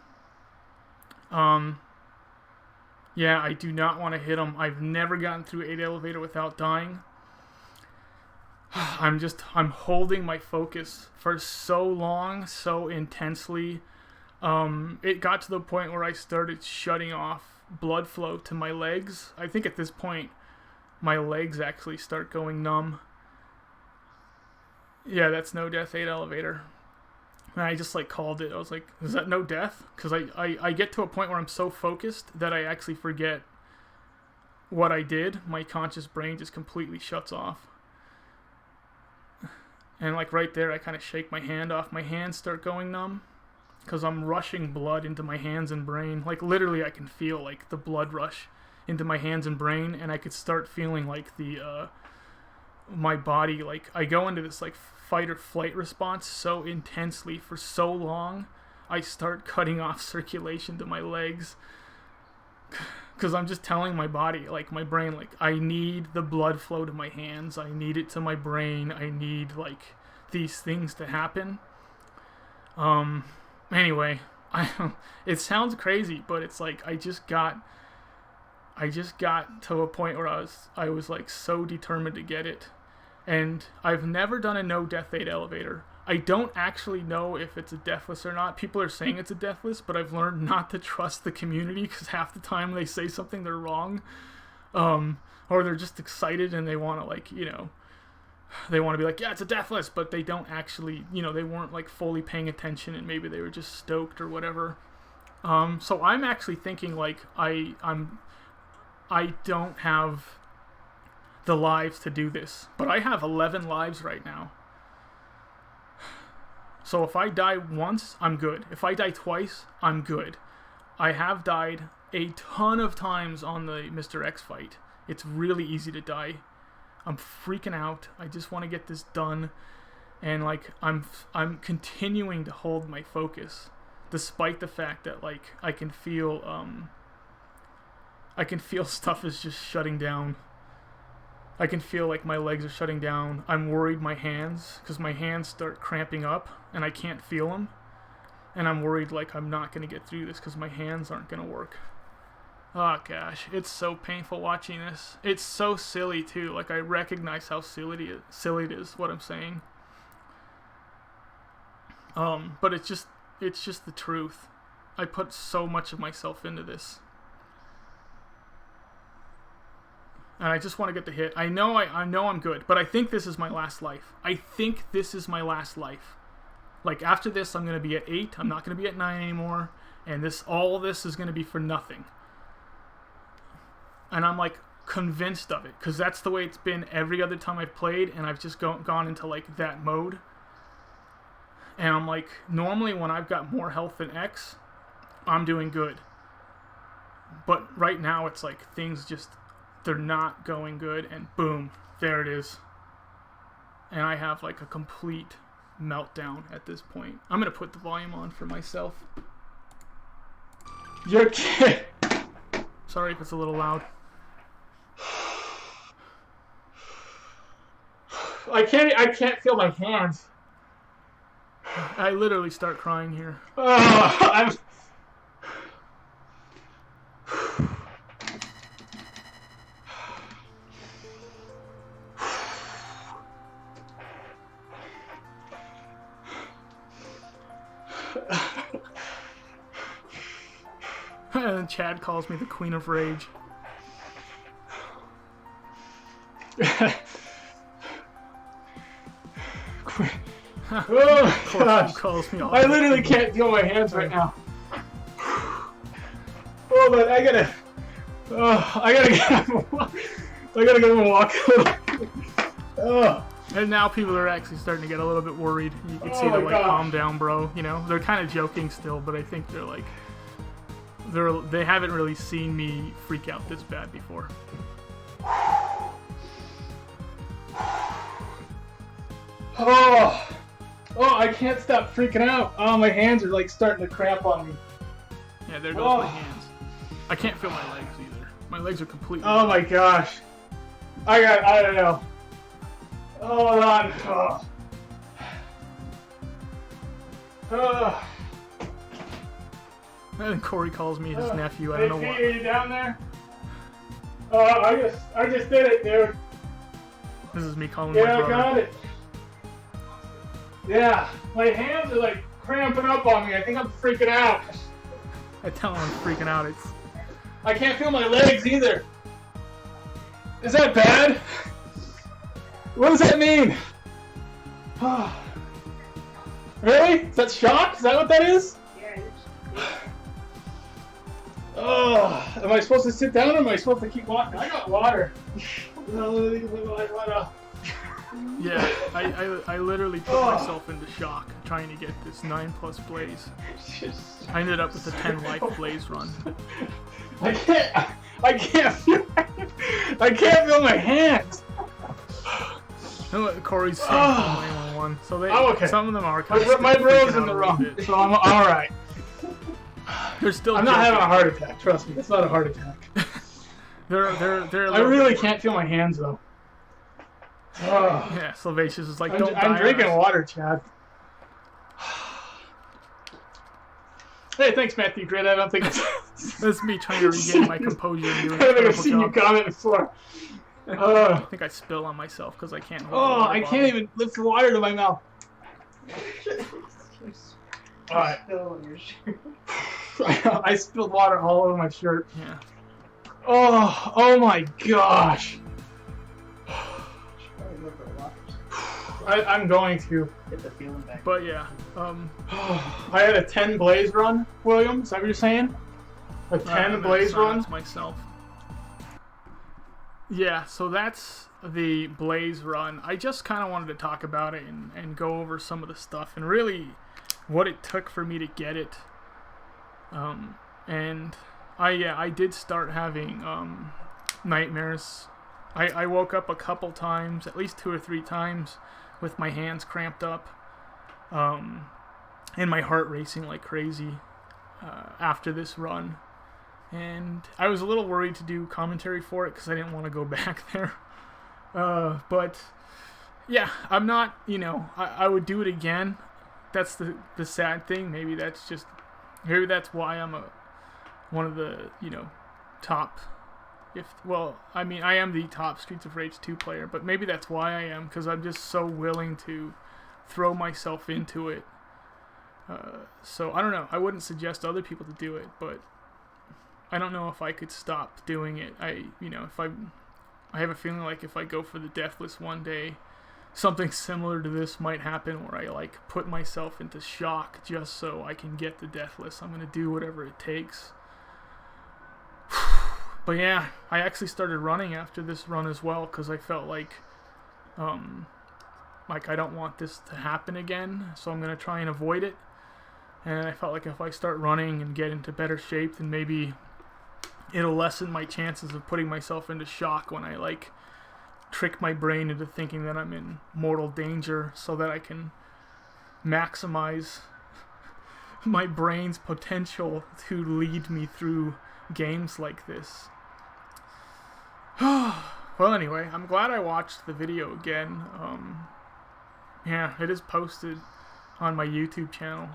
Yeah, I do not want to hit him. I've never gotten through 8 elevator without dying. I'm holding my focus for so long, so intensely. It got to the point where I started shutting off blood flow to my legs. I think at this point, my legs actually start going numb. Yeah, that's no death 8 elevator. And I just, like, called it. I was like, is that no death? Because I get to a point where I'm so focused that I actually forget what I did. My conscious brain just completely shuts off. And, like, right there, I kind of shake my hand off. My hands start going numb because I'm rushing blood into my hands and brain. Like, literally, I can feel, like, the blood rush into my hands and brain, and I could start feeling, like, my body, like, I go into this, like, fight or flight response so intensely for so long, I start cutting off circulation to my legs. Because I'm just telling my body, like my brain, like I need the blood flow to my hands. I need it to my brain. I need like these things to happen. Anyway, it sounds crazy, but it's like I just got to a point where I was like so determined to get it. And I've never done a no death aid elevator. I don't actually know if it's a deathless or not. People are saying it's a deathless, but I've learned not to trust the community because half the time they say something they're wrong. Or they're just excited and they want to like, you know, they want to be like, yeah, it's a deathless, but they don't actually, you know, they weren't like fully paying attention and maybe they were just stoked or whatever. So I'm actually thinking like I don't have the lives to do this, but I have 11 lives right now. So if I die once, I'm good. If I die twice, I'm good. I have died a ton of times on the Mr. X fight. It's really easy to die. I'm freaking out. I just want to get this done. And like I'm continuing to hold my focus despite the fact that like I can feel stuff is just shutting down. I can feel like my legs are shutting down. I'm worried my hands, because my hands start cramping up and I can't feel them. And I'm worried like I'm not going to get through this because my hands aren't going to work. Oh gosh, it's so painful watching this. It's so silly too. Like I recognize how silly it is what I'm saying. But it's just the truth. I put so much of myself into this. And I just want to get the hit. I know I'm good, but I think this is my last life. Like after this, I'm going to be at 8. I'm not going to be at 9 anymore. And all this is going to be for nothing. And I'm like convinced of it, because that's the way it's been every other time I've played, and I've just gone into like that mode. And I'm like, normally when I've got more health than X, I'm doing good. But right now it's like things just, they're not going good, and boom, there it is. And I have like a complete meltdown at this point. I'm gonna put the volume on for myself. You're kidding. Sorry if it's a little loud. I can't feel my hands. I literally start crying here. I'm... And Chad calls me the Queen of Rage. Oh gosh! Calls me all I literally can't feel my hands right now. Oh, but I gotta get him a walk. Oh. And now people are actually starting to get a little bit worried. You can see they're like, calm down, bro. You know, they're kind of joking still, but I think they're like, they haven't really seen me freak out this bad before. Oh, I can't stop freaking out. Oh, my hands are like starting to cramp on me. Yeah, there goes my hands. I can't feel my legs either. My legs are completely... Oh my gosh. I don't know. Hold on. Oh. And then Corey calls me his nephew. I don't know why. Are you down there? I just did it, dude. This is me calling my brother. Yeah, I got it. Yeah, my hands are like cramping up on me. I think I'm freaking out. I tell him I'm freaking out. I can't feel my legs either. Is that bad? What does that mean? Really? Is that shock? Is that what that is? Yeah. Oh, am I supposed to sit down or am I supposed to keep walking? I got water. Yeah, I literally put myself into shock trying to get this 9+ blaze. I ended up with a 10 life blaze run. I can't feel my hands. Corey's saying 911. So they, I'm okay. some of them are kind of My bro's in freaking the out a wrong, little bit. so I'm all right. They're still. I'm not joking. having a heart attack. Trust me, it's not a heart attack. They're. I really can't feel my hands though. Yeah, Salvacious is like, don't die. I'm drinking water, Chad. Hey, thanks, Matthew Grid. I don't think That's me trying to regain my composure and doing I a don't think I've critical seen you job. comment before. I think I spill on myself because I can't hold the water I bottle. can't even lift the water to my mouth. All right. I spilled water all over my shirt. Yeah. Oh my gosh. I'm going to. Get the feeling back. But yeah, I had a 10 blaze run, William. Is that what you're saying? A 10 blaze run? Myself. Yeah, so that's the blaze run. I just kind of wanted to talk about it and go over some of the stuff and really what it took for me to get it. And I did start having nightmares. I woke up a couple times, at least 2 or 3 times, with my hands cramped up, and my heart racing like crazy after this run. And I was a little worried to do commentary for it because I didn't want to go back there. But yeah, I'm not, I would do it again. That's the sad thing. Maybe that's why I'm one of the, top. I am the top Streets of Rage 2 player, but maybe that's why I am, because I'm just so willing to throw myself into it. So I don't know. I wouldn't suggest other people to do it, but I don't know if I could stop doing it. I have a feeling like if I go for the Deathless one day, something similar to this might happen, where I put myself into shock just so I can get the Deathless. I'm gonna do whatever it takes. But yeah, I actually started running after this run as well because I felt like I don't want this to happen again, so I'm gonna try and avoid it. And I felt like if I start running and get into better shape, then maybe it'll lessen my chances of putting myself into shock when I trick my brain into thinking that I'm in mortal danger, so that I can maximize my brain's potential to lead me through games like this. Well, anyway, I'm glad I watched the video again. Yeah, it is posted on my YouTube channel.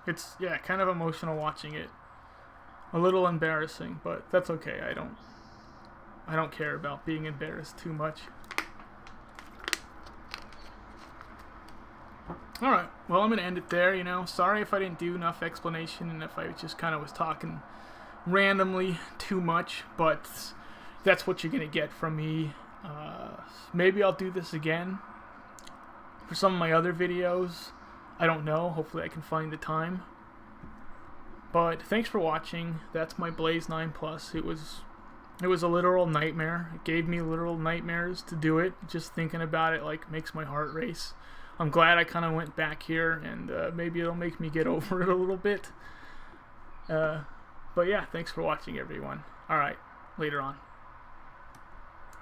It's kind of emotional watching it. A little embarrassing, but that's okay. I don't care about being embarrassed too much. Alright, well, I'm going to end it there, Sorry if I didn't do enough explanation and if I just kind of was talking randomly too much, but that's what you're going to get from me. Maybe I'll do this again for some of my other videos. I don't know. Hopefully I can find the time. But thanks for watching. That's my Blaze 9 Plus. It was a literal nightmare. It gave me literal nightmares to do it. Just thinking about it makes my heart race. I'm glad I kind of went back here, and maybe it'll make me get over it a little bit. But yeah, thanks for watching, everyone. Alright, later on.